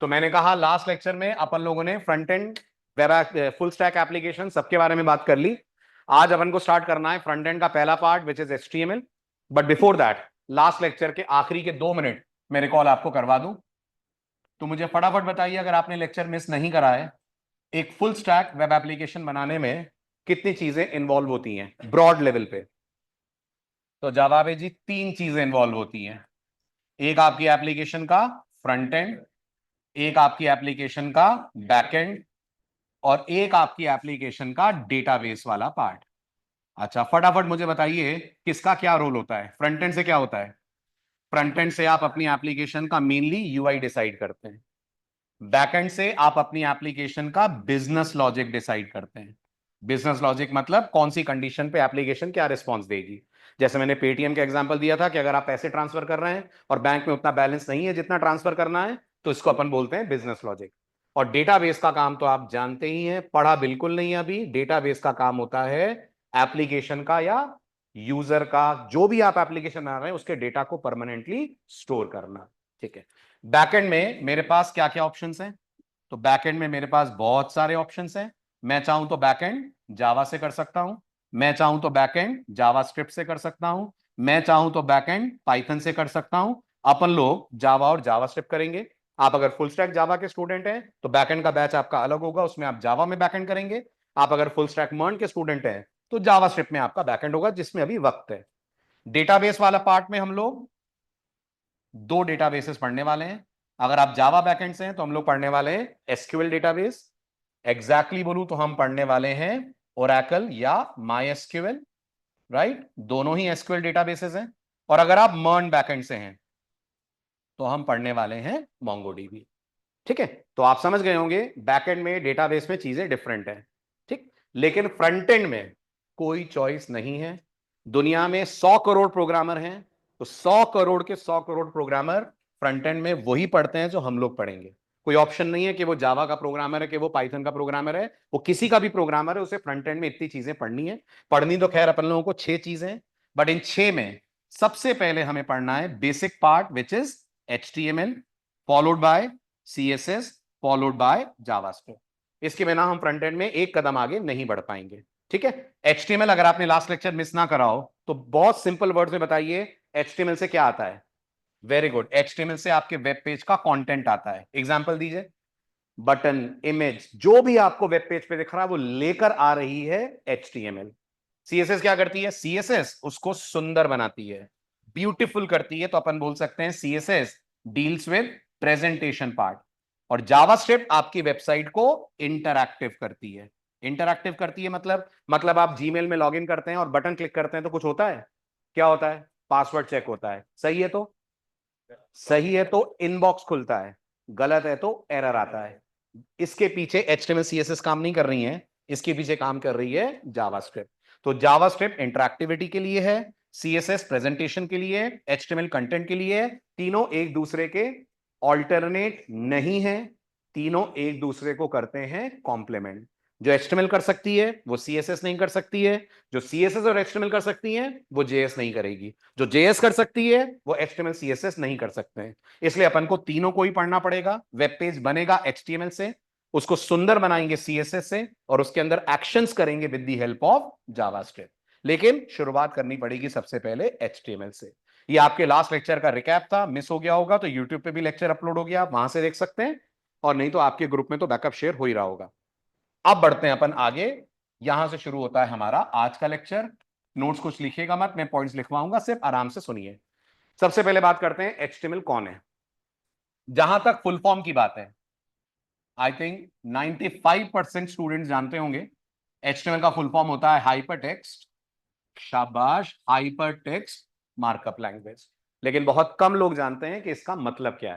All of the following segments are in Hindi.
तो मैंने कहा लास्ट लेक्चर में अपन लोगों ने front end web full stack application सबके बारे में बात कर ली। आज अपन को स्टार्ट करना है फ्रंट एंड का पहला part which is HTML। But before that last lecture के आखिरी के 2 मिनट मेरे कॉल आपको करवा दूं, तो मुझे फटाफट बताइए, अगर आपने लेक्चर मिस नहीं करा है, एक फुल स्टैक वेब एप्लीकेशन बनाने में कितनी चीजें इन्वॉल्व होती हैं ब्रॉड लेवल पे। तो जवाब है जी 3 चीजें इन्वॉल्व होती हैं। एक आपकी एप्लीकेशन का फ्रंट एंड, एक आपकी एप्लीकेशन का बैक एंड, और एक आपकी एप्लीकेशन का डेटाबेस वाला पार्ट। अच्छा फटाफट मुझे बताइए किसका क्या रोल होता है। फ्रंट एंड से क्या होता है? फ्रंट एंड से आप अपनी एप्लीकेशन का मेनली यूआई डिसाइड करते हैं। बैकएंड से आप अपनी एप्लीकेशन का बिजनेस लॉजिक डिसाइड करते हैं। बिजनेस लॉजिक मतलब कौन सी कंडीशन पे एप्लीकेशन क्या रिस्पॉन्स देगी। जैसे मैंने पेटीएम का एग्जांपल दिया था कि अगर आप पैसे ट्रांसफर कर रहे हैं और बैंक में उतना बैलेंस नहीं है जितना ट्रांसफर करना है, तो इसको अपन बोलते हैं बिजनेस लॉजिक। और डेटाबेस का काम तो आप जानते ही हैं, पढ़ा बिल्कुल नहीं अभी। डेटाबेस का काम होता है एप्लीकेशन का या यूजर का, जो भी आप एप्लीकेशन बना रहे हैं उसके डेटा को परमानेंटली स्टोर करना। ठीक है। बैकएंड में मेरे पास क्या क्या ऑप्शंस हैं? तो बैकएंड में मेरे पास बहुत सारे ऑप्शंस हैं। मैं चाहूं तो बैकएंड जावा से कर सकता हूं, मैं चाहूं तो बैकएंड जावास्क्रिप्ट से कर सकता हूं, मैं चाहूं तो बैकएंड पाइथन से कर सकता हूं। अपन लोग जावा और जावास्क्रिप्ट करेंगे। आप अगर फुल स्टैक जावा के स्टूडेंट हैं तो बैकएंड का बैच आपका अलग होगा, उसमें आप जावा में बैकएंड करेंगे। आप अगर फुल स्टैक मर्न के स्टूडेंट हैं तो जावास्क्रिप्ट में आपका बैकएंड होगा, जिसमें अभी वक्त है। डेटाबेस वाला पार्ट में हम लोग 2 डेटाबेसेस पढ़ने वाले हैं। अगर आप जावा बैकएंड से हैं तो हम लोग पढ़ने वाले हैं एसक्यूएल डेटाबेस। एग्जैक्टली बोलूं तो हम पढ़ने वाले हैं ओरेकल या माई एसक्यूएल। राइट, दोनों ही एसक्यूएल डेटाबेसेस हैं। और अगर आप मर्न बैकएंड से हैं तो हम पढ़ने वाले हैं मोंगोडीबी। ठीक है, तो आप समझ गए होंगे बैकएंड में डेटाबेस में चीजें डिफरेंट हैं। ठीक, लेकिन फ्रंट एंड में कोई चॉइस नहीं है। दुनिया में 100 करोड़ प्रोग्रामर हैं, तो 100 करोड़ के 100 करोड़ प्रोग्रामर फ्रंट एंड में वही पढ़ते हैं जो हम लोग पढ़ेंगे। कोई ऑप्शन नहीं है कि वो जावा का प्रोग्रामर है, कि वो पाइथन का प्रोग्रामर है, वो किसी का भी प्रोग्रामर है, उसे फ्रंट एंड में इतनी चीजें पढ़नी है। पढ़नी तो खैर अपन लोगों को 6 चीजें, बट इन 6 में सबसे पहले हमें पढ़ना है basic part which is HTML, followed by CSS, followed by JavaScript. इसके बिना हम फ्रंट एंड में एक कदम आगे नहीं बढ़ पाएंगे। ठीक है। HTML अगर आपने लास्ट लेक्चर मिस ना करा हो तो बहुत सिंपल वर्ड्स में बताइए, HTML से क्या आता है? वेरी गुड, HTML से आपके वेब पेज का कंटेंट आता है। एग्जांपल दीजिए। बटन, इमेज, जो भी आपको वेब पेज पे दिख रहा है वो लेकर आ रही है HTML। CSS क्या करती है? CSS उसको सुंदर बनाती है, ब्यूटीफुल करती है। तो अपन बोल सकते हैं CSS deals with presentation part. और जावास्क्रिप्ट आपकी वेबसाइट को इंटरैक्टिव करती है। इंटरैक्टिव करती है मतलब आप जीमेल में लॉगिन करते हैं और बटन क्लिक करते हैं तो कुछ होता है? क्या होता है? पासवर्ड चेक होता है। सही है तो सही है तो इनबॉक्स खुलता है, गलत है तो एरर आता है। इसके पीछे HTML CSS काम नहीं कर रही है, इसके पीछे काम कर रही है जावास्क्रिप्ट। तो जावास्क्रिप्ट इंटरैक्टिविटी के लिए है, CSS प्रेजेंटेशन के लिए, HTML कंटेंट के लिए। तीनों एक दूसरे के ऑल्टरनेट नहीं है, तीनों एक दूसरे को करते हैं कॉम्प्लीमेंट। जो HTML कर सकती है वो CSS नहीं कर सकती है, जो CSS और HTML कर सकती है वो JS नहीं करेगी, जो JS कर सकती है वो HTML CSS नहीं कर सकते हैं। इसलिए अपन को तीनों को ही पढ़ना पड़ेगा। वेब पेज बनेगा HTML से, उसको सुंदर बनाएंगे CSS से, और उसके अंदर एक्शंस करेंगे with the help of JavaScript. लेकिन शुरुआत करनी पड़ेगी सबसे पहले HTML से। ये आपके लास्ट लेक्चर का रिकैप था, मिस हो गया होगा तो यूट्यूब पे भी लेक्चर अपलोड हो गया, आप वहां से देख सकते हैं, और नहीं तो आपके ग्रुप में तो बैकअप शेयर हो ही रहा होगा। अब बढ़ते हैं अपन आगे। यहां से शुरू होता है हमारा आज का लेक्चर। नोट्स कुछ लिखिएगा मत, मैं पॉइंट्स लिखवाऊंगा, सिर्फ आराम से सुनिए। सबसे पहले बात करते हैं HTML कौन है। जहां तक फुल फॉर्म की बात है, आई थिंक 95% स्टूडेंट्स जानते होंगे। HTML का फुल फॉर्म होता है हाइपर टेक्स्ट, शाबाश, हाइपर टेक्स्ट मार्कअप लैंग्वेज। लेकिन बहुत कम लोग जानते हैं कि इसका मतलब क्या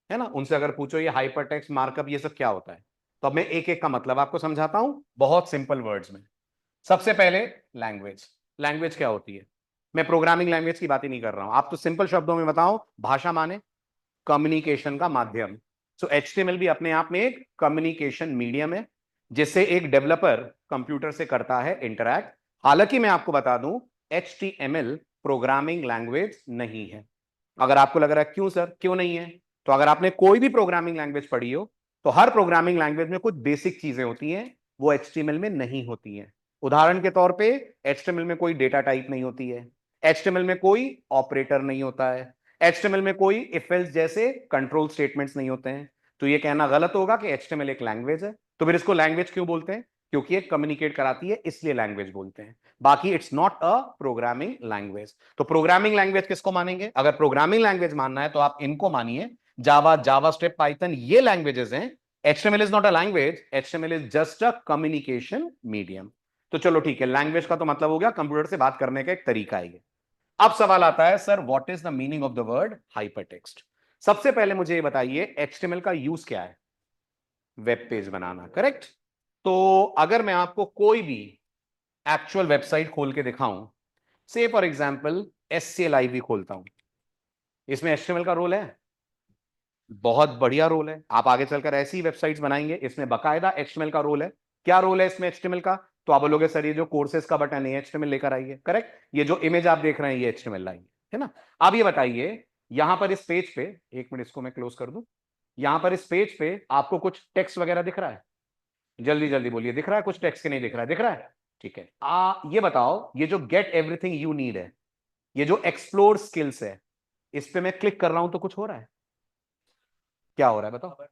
है ना। उनसे अगर पूछो ये हाइपर टेक्स्ट मार्कअप ये सब क्या होता है, तो अब मैं एक एक का मतलब आपको समझाता हूं बहुत सिंपल वर्ड्स में। सबसे पहले लैंग्वेज। लैंग्वेज क्या होती है? मैं प्रोग्रामिंग लैंग्वेज की बात ही नहीं कर रहा हूं, आप तो सिंपल शब्दों में बताओ। भाषा माने कम्युनिकेशन का माध्यम। सो HTML भी अपने आप में एक कम्युनिकेशन मीडियम है, जिससे एक डेवलपर कंप्यूटर से करता है इंटरैक्ट। हालांकि मैं आपको बता दूं HTML प्रोग्रामिंग लैंग्वेज नहीं है। अगर आपको लग रहा है क्यों सर, क्यों नहीं है, तो अगर आपने कोई भी प्रोग्रामिंग लैंग्वेज पढ़ी हो तो हर प्रोग्रामिंग लैंग्वेज में कुछ बेसिक चीजें होती हैं, वो HTML में नहीं होती हैं। उदाहरण के तौर पे HTML में कोई डेटा टाइप नहीं होती है, HTML में कोई ऑपरेटर नहीं होता है, HTML में कोई इफ एल्स जैसे कंट्रोल स्टेटमेंट्स नहीं होते हैं। तो ये कहना गलत होगा कि HTML एक लैंग्वेज है। तो फिर इसको लैंग्वेज क्यों बोलते हैं? क्योंकि ये कम्युनिकेट कराती है, इसलिए लैंग्वेज बोलते हैं। बाकी it's not a programming language. तो प्रोग्रामिंग लैंग्वेज किसको मानेंगे? अगर प्रोग्रामिंग लैंग्वेज मानना है तो आप इनको मानिए, जावा, जावास्क्रिप्ट, पाइथन, ये लैंग्वेजेस हैं। HTML is not a language, HTML is just a communication medium. तो चलो ठीक है, लैंग्वेज का तो मतलब हो गया कंप्यूटर से बात करने का एक तरीका है ये। अब सवाल आता है, sir what is the meaning of the word hypertext? सबसे पहले मुझे ये बताइए, HTML का यूज क्या है? वेब पेज बनाना, करेक्ट? तो अगर मैं आपको कोई भी एक्चुअल वेबसाइट खोल के दिखाऊं, से फॉर एग्जांपल SCLIV खोलता हूं, इसमें HTML का रोल है? बहुत बढ़िया रोल है। आप आगे चलकर ऐसी वेबसाइट्स बनाएंगे, इसमें बकायदा HTML का रोल है। क्या रोल है इसमें HTML का? तो आप बोलोगे सर ये जो कोर्सेज का बटन है HTML लेकर आइए, करेक्ट? ये जो इमेज आप देख रहे हैं ये HTML लाइए, है ना? अब ये बताइए, यहां पर इस पेज पे, एक मिनट इसको मैं क्लोज कर दूं, यहां पर इस पेज पे आपको कुछ टेक्स्ट वगैरह दिख रहा है? जल्दी जल्दी बोलिए, दिख रहा है कुछ टेक्स्ट? के नहीं दिख रहा है? दिख रहा है, ठीक है। ये बताओ, ये जो गेट एवरीथिंग यू नीड है, ये जो एक्सप्लोर स्किल्स है, इस पे मैं क्लिक कर रहा हूं तो कुछ हो रहा है? क्या हो रहा है बताओ?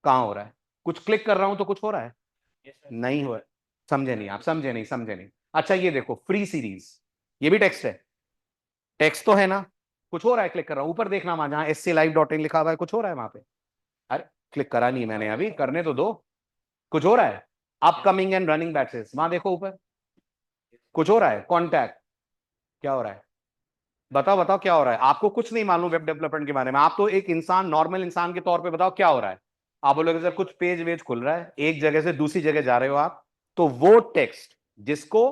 कहां हो रहा है? कुछ क्लिक कर रहा हूं तो कुछ हो रहा है? नहीं हो रहा है। समझे नहीं आप, समझे नहीं, समझे नहीं। अच्छा ये देखो, फ्री सीरीज, ये भी टेक्स्ट है? टेक्स्ट तो है ना? कुछ हो रहा है? क्लिक कर रहा हूं, ऊपर देखना वहां जहां sclive.in लिखा हुआ है, कुछ हो रहा है वहां पे? अरे क्लिक करा नहीं मैंने अभी, करने तो दो। कुछ हो रहा है? अपकमिंग एंड रनिंग बैचेस, वहां देखो ऊपर, कुछ हो रहा है? कॉन्टैक्ट, क्या हो रहा है? बताओ बताओ क्या हो रहा है? आपको कुछ नहीं मालूम वेब डेवलपमेंट के बारे में, आप तो एक इंसान, नॉर्मल इंसान के तौर पे बताओ क्या हो रहा है? आप बोलोगे सर कुछ पेज वेज खुल रहा है, एक जगह से दूसरी जगह जा रहे हो आप। तो वो टेक्स्ट जिसको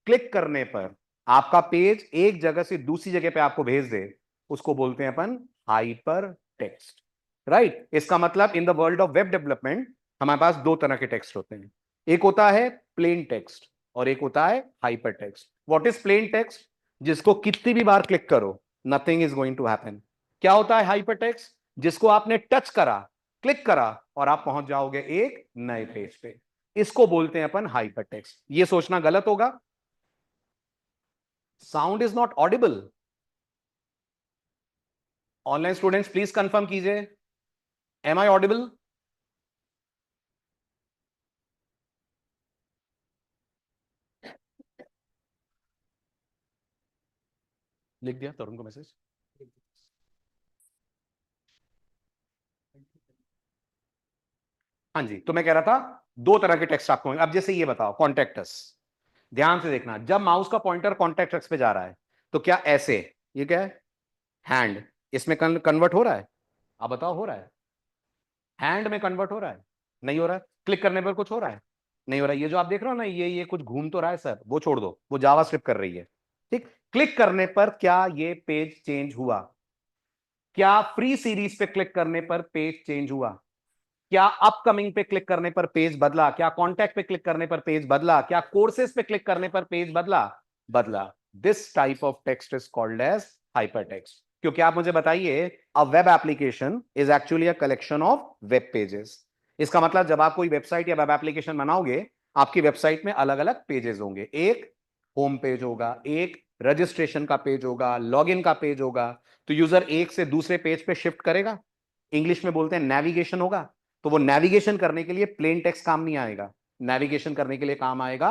क्लिक करने पर आपका पेज एक जगह से दूसरी जगह पे आपको भेज दे, उसको बोलते हैं अपन हाइपर टेक्स्ट, राइट? इसका मतलब in the world of web development हमारे पास दो तरह के टेक्स्ट होते हैं, एक होता है प्लेन टेक्स्ट और एक होता है hyper text. What is plain text? जिसको कितनी भी बार क्लिक करो nothing is going to happen. क्या होता है हाइपर टेक्स्ट? जिसको आपने टच करा, क्लिक करा और आप पहुंच जाओगे एक नए पेज पे, इसको बोलते हैं अपन हाइपर टेक्स्ट। ये सोचना गलत होगा। Sound is not Audible. Online students please confirm कीजिए, एम आई ऑडिबल? लिख दिया तरुण को मैसेज। हाँ जी, तो मैं कह रहा था दो तरह के टेक्स्ट आपको। अब जैसे ये बताओ कॉन्टेक्टस, ध्यान से देखना, जब माउस का पॉइंटर कॉन्टेक्ट पे जा रहा है तो क्या ऐसे, ये क्या है? हैंड, इसमें कन्वर्ट हो रहा है? आप बताओ हो रहा है? हैंड में कन्वर्ट हो रहा है? नहीं हो रहा है। क्लिक करने पर कुछ हो रहा है? नहीं हो रहा है। ये जो आप देख रहे हो ना, ये कुछ घूम तो रहा है सर, वो छोड़ दो, वो जावास्क्रिप्ट कर रही है। ठीक, क्लिक करने पर क्या ये पेज चेंज हुआ? क्या फ्री सीरीज पे क्लिक करने पर पेज चेंज हुआ? क्या अपकमिंग पे क्लिक करने पर पेज बदला? क्या कॉन्टैक्ट पे क्लिक करने पर पेज बदला? क्या कोर्सेज पे क्लिक करने पर पेज बदला? बदला। This type of text is called as hyper text. क्योंकि आप मुझे बताइए, a web application is actually a collection of web pages. इसका मतलब जब आप कोई वेबसाइट या वेब एप्लीकेशन बनाओगे, आपकी वेबसाइट में अलग अलग पेजेस होंगे। एक होम पेज होगा, एक रजिस्ट्रेशन का पेज होगा, लॉगिन का पेज होगा। तो यूजर एक से दूसरे पेज पे शिफ्ट करेगा, इंग्लिश में बोलते हैं नेविगेशन होगा। तो वो नेविगेशन करने के लिए प्लेन टेक्स्ट काम नहीं आएगा, नेविगेशन करने के लिए काम आएगा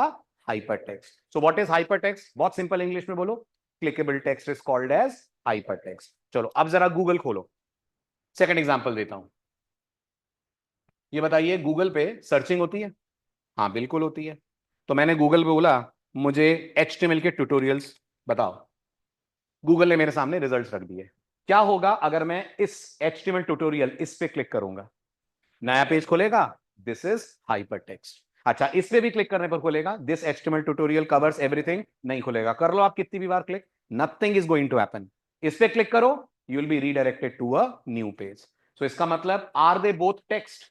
hyper text. So what is hyper text? बहुत सिंपल इंग्लिश में बोलो, clickable text is called as hyper text. चलो अब जरा गूगल खोलो, सेकंड एग्जांपल देता हूं। ये बताइए, गूगल पे सर्चिंग होती है? हाँ बिल्कुल होती है। तो मैंने गूगल पे बोला मुझे HTML के ट्यूटोरियल्स बताओ, गूगल ने मेरे सामने रिजल्ट्स रख दिए। क्या होगा अगर मैं इस HTML ट्यूटोरियल इस पे क्लिक करूंगा? नया पेज खुलेगा, दिस इज हाइपर टेक्स्ट। अच्छा, इस पे भी क्लिक करने पर खुलेगा, this HTML tutorial covers everything? नहीं खुलेगा। कर लो आप कितनी भी बार click, nothing is going to happen. इस पे क्लिक करो, you will be redirected to a new page. So इसका मतलब आर दे बोथ टेक्स्ट?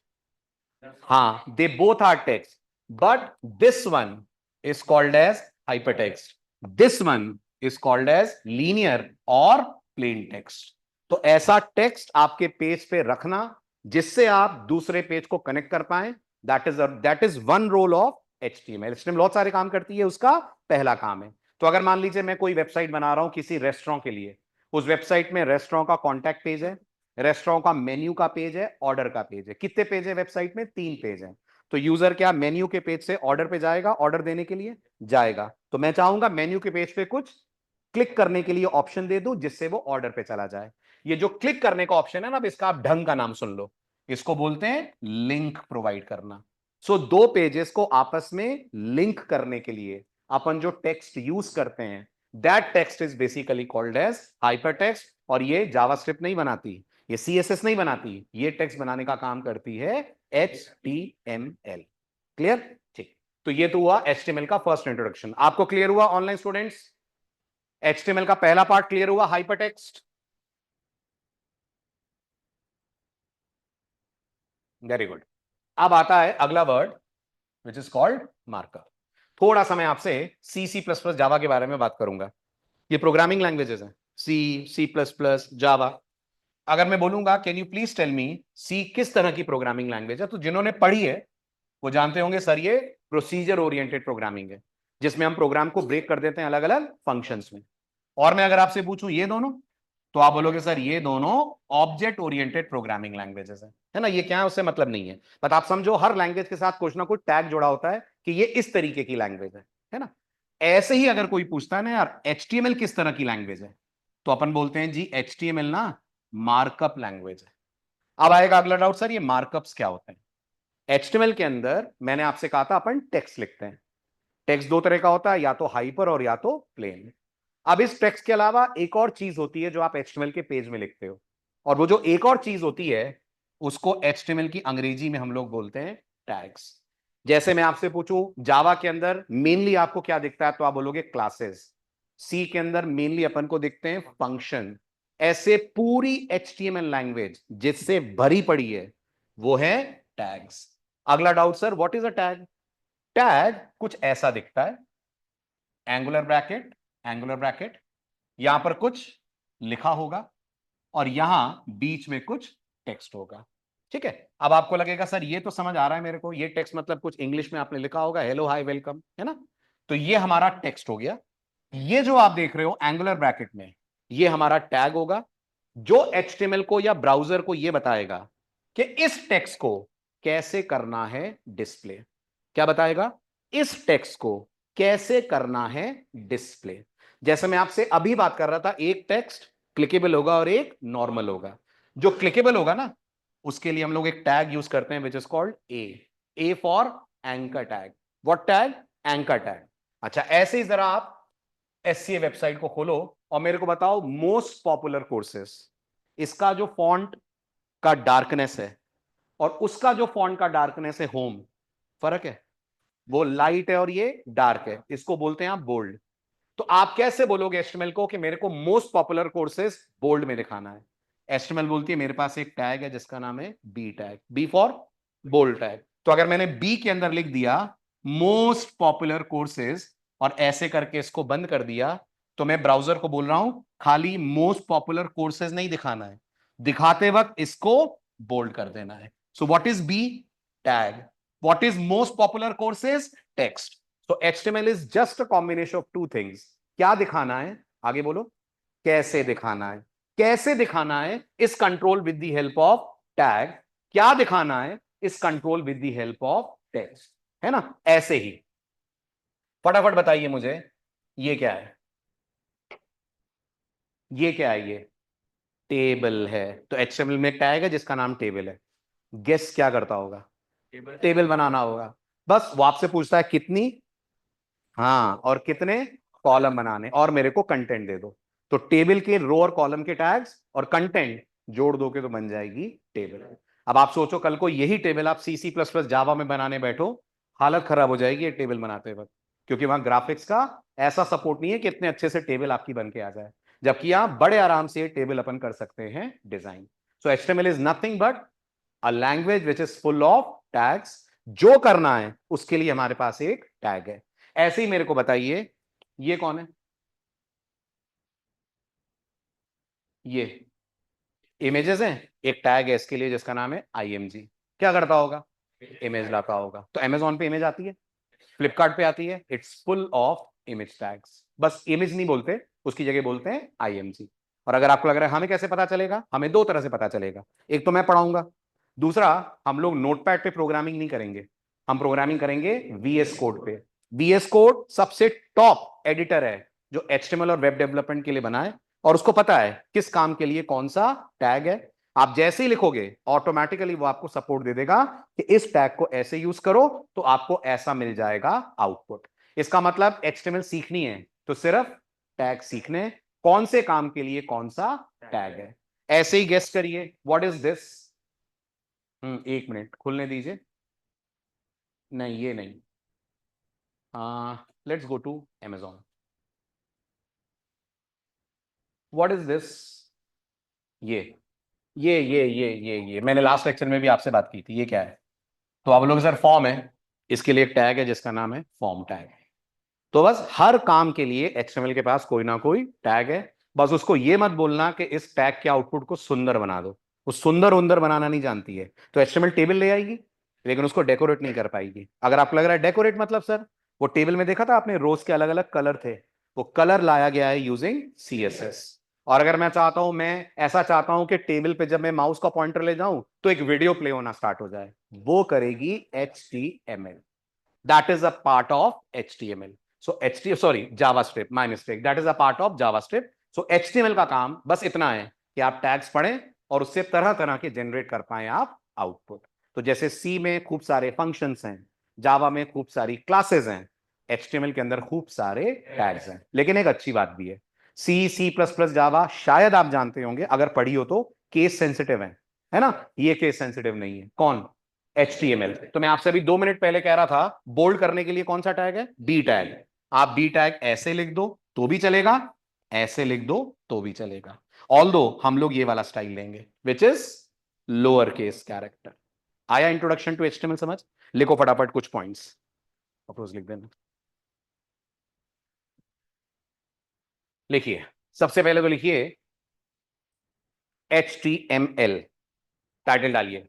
हाँ, they both are text, but this one is called as hyper text, this one is called as linear और प्लेन टेक्स्ट। तो ऐसा टेक्स्ट आपके पेज पे रखना जिससे आप दूसरे पेज को कनेक्ट कर पाए, that is one role of HTML. HTML बहुत सारे काम करती है, उसका पहला काम है। तो अगर मान लीजिए मैं कोई वेबसाइट बना रहा हूं किसी रेस्टोरेंट के लिए, उस वेबसाइट में रेस्टोरेंट का कॉन्टैक्ट पेज है, रेस्टोरेंट का मेन्यू का पेज है, ऑर्डर का पेज है। कितने पेज है वेबसाइट में? 3 पेज है। तो यूजर क्या मेन्यू के पेज से ऑर्डर पे जाएगा, ऑर्डर देने के लिए जाएगा। तो मैं चाहूंगा मेन्यू के पेज पे कुछ क्लिक करने के लिए ऑप्शन दे दूं जिससे वो ऑर्डर पे चला जाए। ये जो क्लिक करने का ऑप्शन है ना, अब इसका आप ढंग का नाम सुन लो, इसको बोलते हैं लिंक प्रोवाइड करना। सो दो पेजेस को आपस में लिंक करने के लिए अपन जो टेक्स्ट यूज करते हैं, that text is basically called as hypertext. और ये जावास्क्रिप्ट नहीं बनाती, ये सीएसएस नहीं बनाती, ये टेक्स्ट बनाने का काम करती है एचटीएमएल। क्लियर? ठीक। तो ये तो हुआ एचटीएमएल का फर्स्ट इंट्रोडक्शन। आपको क्लियर हुआ ऑनलाइन स्टूडेंट्स? एचटीएमएल का पहला पार्ट क्लियर हुआ, हाइपरटेक्स्ट। Very good. अब आता है अगला word which is called markup. थोड़ा सा मैं आपसे सी सी प्लस प्लस जावा के बारे में बात करूंगा। ये प्रोग्रामिंग लैंग्वेजेस हैं, सी, सी प्लस प्लस, जावा। अगर मैं बोलूंगा can you please tell me C किस तरह की प्रोग्रामिंग लैंग्वेज है, तो जिन्होंने पढ़ी है वो जानते होंगे सर ये प्रोसीजर ओरिएंटेड प्रोग्रामिंग है, जिसमें हम प्रोग्राम को ब्रेक कर देते हैं अलग अलग फंक्शंस में। और मैं अगर आपसे पूछूं ये दोनों, तो आप बोलोगे सर ये दोनों ऑब्जेक्ट ओरिएंटेड प्रोग्रामिंग लैंग्वेजेस है ना। ये क्या है उससे मतलब नहीं है, बट आप समझो हर लैंग्वेज के साथ कुछ ना कुछ टैग जुड़ा होता है कि ये इस तरीके की लैंग्वेज है ना। ऐसे ही अगर कोई पूछता है ना यार एचटीएमएल किस तरह की लैंग्वेज है, तो अपन बोलते हैं जी एचटीएमएल ना मार्कअप लैंग्वेज है। अब आएगा अगला डाउट, सर ये मार्कअप्स क्या होते हैं? एचटीएमएल के अंदर मैंने आपसे कहा था अपन टेक्स्ट लिखते हैं। टेक्स्ट दो तरह का होता है, या तो हाइपर और या तो प्लेन। अब इस टेक्स्ट के अलावा एक और चीज होती है जो आप एचटीएमएल के पेज में लिखते हो, और वो जो एक और चीज होती है उसको एचटीएमएल की अंग्रेजी में हम लोग बोलते हैं टैग्स। जैसे मैं आपसे पूछूं जावा के अंदर मेनली आपको क्या दिखता है, तो आप बोलोगे क्लासेस। सी के अंदर मेनली अपन को दिखते हैं फंक्शन। ऐसे पूरी एचटीएमएल लैंग्वेज जिससे भरी पड़ी है वो है टैग्स। अगला doubt sir what is a tag? Tag कुछ ऐसा दिखता है, एंगुलर ब्रैकेट, एंगुलर ब्रैकेट, यहां पर कुछ लिखा होगा और यहां बीच में कुछ टेक्स्ट होगा। ठीक है। अब आपको लगेगा सर ये तो समझ आ रहा है मेरे को, ये टेक्स्ट मतलब कुछ इंग्लिश में आपने लिखा होगा हेलो हाय वेलकम, है ना। तो ये हमारा टेक्स्ट हो गया। ये जो आप देख रहे हो एंगुलर ब्रैकेट में, ये हमारा टैग होगा जो एचटीएमएल को या ब्राउजर को ये बताएगा कि इस टेक्स्ट को कैसे करना है डिस्प्ले। क्या बताएगा? इस टेक्स्ट को कैसे करना है डिस्प्ले। जैसे मैं आपसे अभी बात कर रहा था, एक टेक्स्ट क्लिकेबल होगा और एक नॉर्मल होगा। जो क्लिकेबल होगा ना उसके लिए हम लोग एक टैग यूज करते हैं विच is called A for anchor tag. What tag? Anchor tag. अच्छा ऐसे ही जरा आप एससीए वेबसाइट को खोलो और मेरे को बताओ मोस्ट पॉपुलर कोर्सेस, इसका जो फॉन्ट का डार्कनेस है और उसका जो फॉन्ट का डार्कनेस है होम, फर्क है। वो लाइट है और ये डार्क है, इसको बोलते हैं आप बोल्ड। तो आप कैसे बोलोगे एचटीएमएल को कि मेरे को मोस्ट पॉपुलर कोर्सेस बोल्ड में दिखाना है? एचटीएमएल बोलती है मेरे पास एक टैग है जिसका नाम है B tag, B for bold tag. तो अगर मैंने बी के अंदर लिख दिया मोस्ट पॉपुलर कोर्सेज और ऐसे करके इसको बंद कर दिया, तो मैं ब्राउजर को बोल रहा हूं खाली मोस्ट पॉपुलर कोर्सेज नहीं दिखाना है, दिखाते वक्त इसको बोल्ड कर देना है। So what is B? Tag. What is most popular courses? Text. So HTML is just a combination of two things. क्या दिखाना है? आगे बोलो। कैसे दिखाना है? कैसे दिखाना है इस control with the help of tag. क्या दिखाना है इस control with the help of text, है ना। ऐसे ही फटाफट बताइए मुझे ये क्या है? ये क्या है? ये टेबल है। तो HTML में टैग है जिसका नाम टेबल है। गेस क्या करता होगा? टेबल बनाना होगा। बस वो आपसे पूछता है कितनी, हाँ, और कितने कॉलम बनाने, और मेरे को कंटेंट दे दो। तो टेबल के रो और कॉलम के टैग्स और कंटेंट जोड़ दो के तो बन जाएगी टेबल। अब आप सोचो कल को यही टेबल आप सी सी प्लस प्लस जावा में बनाने बैठो, हालत खराब हो जाएगी ये टेबल बनाते वक्त, क्योंकि वहां ग्राफिक्स का ऐसा सपोर्ट नहीं है कि इतने अच्छे से टेबल आपकी बन के आ जाए, जबकि आप बड़े आराम से टेबल अपन कर सकते हैं design. So HTML is nothing but a language which is full of tags. जो करना है उसके लिए हमारे पास एक टैग है। ऐसे ही मेरे को बताइए ये कौन है? ये इमेजेस हैं, एक टैग है इसके लिए जिसका नाम है IMG। क्या करता होगा? इमेज लाता होगा। तो अमेजोन पे इमेज आती है, फ्लिपकार्ट पे आती है, it's full of image tags. बस इमेज नहीं बोलते, उसकी जगह बोलते हैं IMG। और अगर आपको लग रहा है हमें कैसे पता चलेगा, हमें दो तरह से पता चलेगा। एक तो मैं पढ़ाऊंगा, दूसरा हम लोग नोटपैड पे प्रोग्रामिंग नहीं करेंगे, हम प्रोग्रामिंग करेंगे VS कोड पे। VS कोड सबसे टॉप एडिटर है जो HTML और वेब डेवलपमेंट के लिए बना है, और उसको पता है किस काम के लिए कौन सा टैग है। आप जैसे ही लिखोगे ऑटोमेटिकली वो आपको सपोर्ट दे देगा कि इस टैग को ऐसे यूज करो तो आपको ऐसा मिल जाएगा आउटपुट। इसका मतलब HTML सीखनी है तो सिर्फ टैग सीखने, कौन से काम के लिए कौन सा टैग है। ऐसे ही गेस करिए, व्हाट इज दिस? एक मिनट खुलने दीजिए। नहीं ये नहीं, let's go to Amazon। What is this? ये ये मैंने लास्ट लेक्चर में भी आपसे बात की थी, ये क्या है? तो आप लोग सर फॉर्म है, इसके लिए एक टैग है जिसका नाम है फॉर्म टैग। तो बस हर काम के लिए HTML के पास कोई ना कोई टैग है। बस उसको ये मत बोलना कि इस टैग के आउटपुट को सुंदर बना दो, वो सुंदर उंदर बनाना नहीं जानती है। तो HTML टेबल ले आएगी लेकिन उसको डेकोरेट नहीं कर पाएगी। अगर आपको लग रहा है डेकोरेट मतलब सर, वो टेबल में देखा था आपने रोज के अलग अलग कलर थे, वो कलर लाया गया है यूजिंग CSS। और अगर मैं चाहता हूं, मैं ऐसा चाहता हूं कि टेबल पे जब मैं माउस का पॉइंटर ले जाऊं तो एक वीडियो प्ले होना स्टार्ट हो जाए, वो करेगी HTML। That is a part of HTML. So HTML, sorry, JavaScript, my mistake. That is a part of JavaScript. So HTML का काम बस इतना है कि आप टैग्स पढ़ें और उससे तरह तरह के जनरेट कर पाए आप आउटपुट। तो जैसे C में खूब सारे फंक्शंस हैं, जावा में खूब सारी क्लासेस हैं, HTML के अंदर खूब सारे टैग्स हैं। लेकिन एक अच्छी बात भी है, C++, जावा शायद आप जानते होंगे, अगर पढ़ी हो तो, केस सेंसिटिव है ना? ये केस सेंसिटिव नहीं है। कौन? HTML। तो मैं आपसे अभी 2 मिनट पहले कह रहा था बोल्ड करने के लिए कौन सा टैग है? B tag. आप B टैग ऐसे लिख दो तो भी चलेगा, ऐसे लिख दो तो भी चलेगा। ऑल्दो हम लोग ये वाला स्टाइल लेंगे which is lower case character. आया इंट्रोडक्शन टू HTML समझ? लिखो फटाफट कुछ पॉइंट्स, अप्रोच लिख देना। लिखिए, सबसे पहले तो लिखिए HTML, टाइटल डालिए,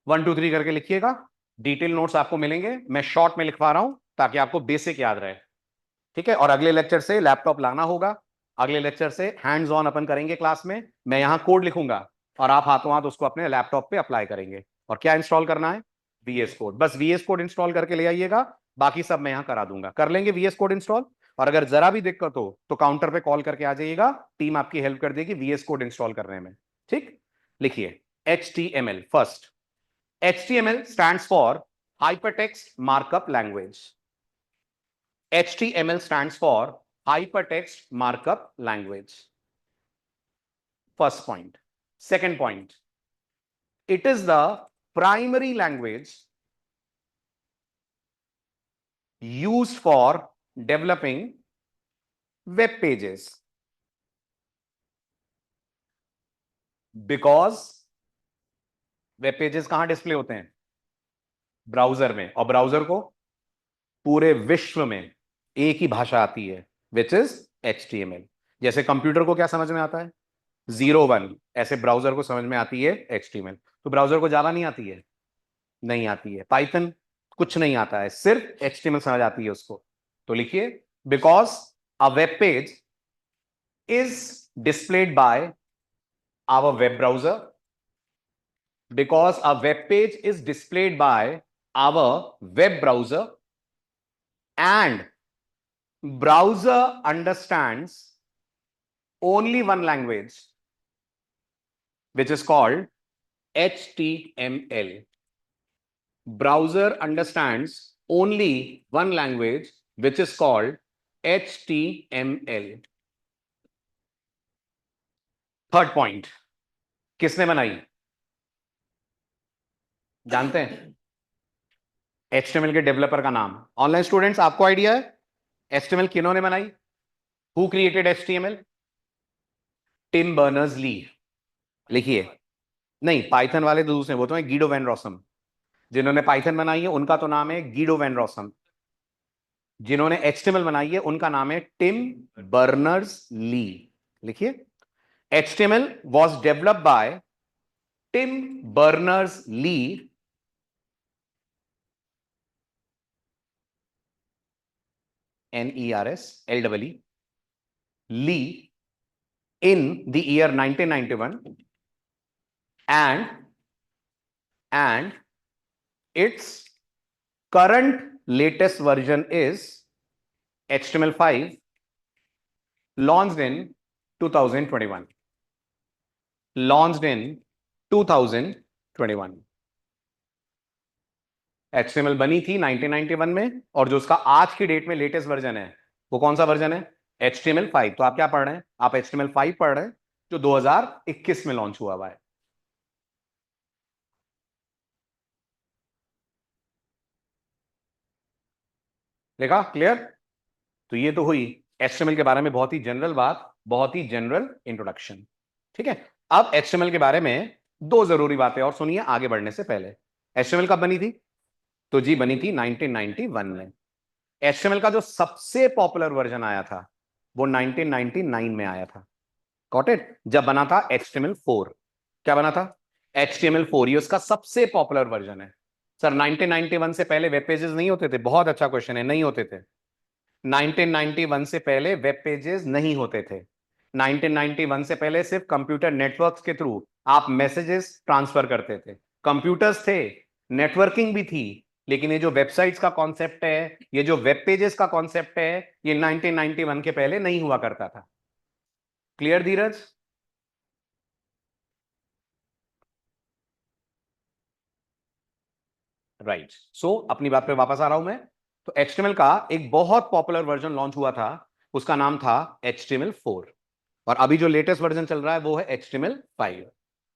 1 2 3 करके लिखिएगा। डिटेल नोट्स आपको मिलेंगे, मैं शॉर्ट में लिखवा रहा हूं ताकि आपको बेसिक याद रहे। ठीक है? और अगले लेक्चर से लैपटॉप लाना होगा, अगले लेक्चर से हैंड्स ऑन अपन करेंगे क्लास में। मैं यहां कोड लिखूंगा और आप हाथों हाथ उसको अपने लैपटॉप पे अप्लाई करेंगे। और क्या इंस्टॉल करना है? VS code. बस VS कोड इंस्टॉल करके ले आइएगा, बाकी सब मैं यहां करा दूंगा। कर लेंगे VS कोड इंस्टॉल। और अगर जरा भी दिक्कत हो तो काउंटर पे कॉल करके आ जाइएगा, टीम आपकी हेल्प कर देगी VS कोड इंस्टॉल करने में। ठीक? लिखिए HTML first. HTML stands for Hypertext Markup Language. HTML stands for Hypertext Markup Language. First point. Second point. It is the primary language used for developing web pages because web pages कहां डिस्प्ले होते हैं? ब्राउजर में। और ब्राउजर को पूरे विश्व में एक ही भाषा आती है विच इज HTML। जैसे कंप्यूटर को क्या समझ में आता है? 0 1, ऐसे ब्राउजर को समझ में आती है HTML। तो ब्राउजर को जावा नहीं आती है? नहीं आती है। पाइथन कुछ नहीं आता है, सिर्फ HTML समझ आती है उसको। तो लिखिए because a web page is displayed by our web browser, because a web page is displayed by our web browser and browser understands only one language which is called HTML. Browser understands only one language which is called HTML. Third point, किसने बनाई? जानते हैं? HTML के डेवलपर का नाम। ऑनलाइन स्टूडेंट्स आपको आइडिया है HTML किन्होंने बनाई? Who created HTML? Tim Berners Lee. लिखिए, नहीं पाइथन वाले तो दूसरे, वो तो है गीडो वैन रॉसम। जिन्होंने पाइथन बनाई है उनका तो नाम है गीडो वैन रॉसम, जिन्होंने HTML बनाई है उनका नाम है टिम बर्नर्स ली। लिखिए HTML was developed by Tim Berners-Lee N-E-R-S-L-E-E Lee in the year 1991 and its current latest version is HTML5 launched in 2021. Launched in 2021. HTML बनी थी 1991 में और जो उसका आज की डेट में लेटेस्ट वर्जन है वो कौन सा वर्जन है? HTML5. तो आप क्या पढ़ रहे हैं? आप HTML5 पढ़ रहे हैं जो 2021 में लॉन्च हुआ है। देखा? क्लियर? तो ये तो हुई HTML के बारे में बहुत ही जनरल बात, बहुत ही जनरल इंट्रोडक्शन। ठीक है, अब HTML के बारे में दो जरूरी बातें और सुनिए आगे बढ़ने से पहले। HTML कब बनी थी? तो जी बनी थी 1991 में। HTML का जो सबसे पॉपुलर वर्जन आया था वो 1999 में आया था। Got it? जब बना था HTML4। क्या बना था? HTML4 ये उसका सबसे पॉपुलर वर्जन है। सर 1991 से पहले वेब पेजेस नहीं होते थे? बहुत अच्छा क्वेश्चन है, नहीं होते थे। 1991 से पहले वेब पेजेस नहीं होते थे। 1991 से पहले सिर्फ कंप्यूटर नेटवर्क्स के थ्रू आप मैसेजेस ट्रांसफर करते थे। कंप्यूटर्स थे, नेटवर्किंग भी थी, लेकिन ये जो वेबसाइट्स का कॉन्सेप्ट है, ये जो वेब पेजेस का कॉन्सेप्ट है, ये 1991 के पहले नहीं हुआ करता था। क्लियर धीरज? राइट। सो अपनी बात पे वापस आ रहा हूं मैं। तो HTML का एक बहुत पॉपुलर वर्जन लॉन्च हुआ था, उसका नाम था HTML4। और अभी जो लेटेस्ट वर्जन चल रहा है वो है HTML5।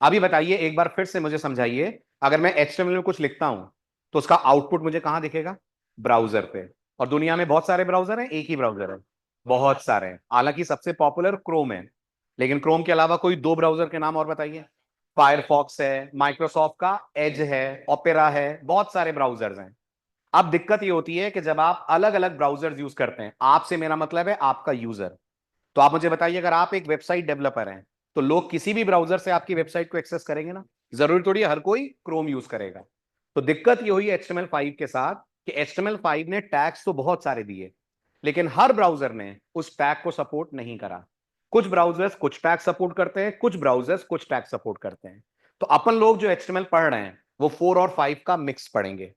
अभी बताइए एक बार फिर से मुझे समझाइए, अगर मैं HTML में कुछ लिखता हूं तो उसका आउटपुट मुझे कहां दिखेगा? ब्राउजर पे। और दुनिया में बहुत सारे ब्राउजर हैं, एक ही ब्राउजर है? बहुत सारे हैं। हालांकि सबसे पॉपुलर क्रोम है, लेकिन क्रोम के अलावा कोई दो ब्राउजर के नाम और बताइए। फायरफॉक्स है, माइक्रोसॉफ्ट का एज है, ओपेरा है, बहुत सारे ब्राउजर्स हैं। अब दिक्कत ये होती है कि जब आप अलग अलग ब्राउजर्स यूज करते हैं, आपसे मेरा मतलब है आपका यूजर, तो आप मुझे बताइए अगर आप एक वेबसाइट डेवलपर हैं तो लोग किसी भी ब्राउजर से आपकी वेबसाइट को एक्सेस करेंगे ना? जरूरी थोड़ी है हर कोई क्रोम यूज करेगा। तो दिक्कत ये हुई HTML5 के साथ कि HTML5 ने टैग्स तो बहुत सारे दिए, लेकिन हर ब्राउजर ने उस टैग को सपोर्ट नहीं करा। कुछ ब्राउजर्स कुछ टैग सपोर्ट करते हैं, कुछ ब्राउजर्स कुछ टैग सपोर्ट करते हैं। तो अपन लोग जो HTML पढ़ रहे हैं वो 4 और 5 का मिक्स पढ़ेंगे।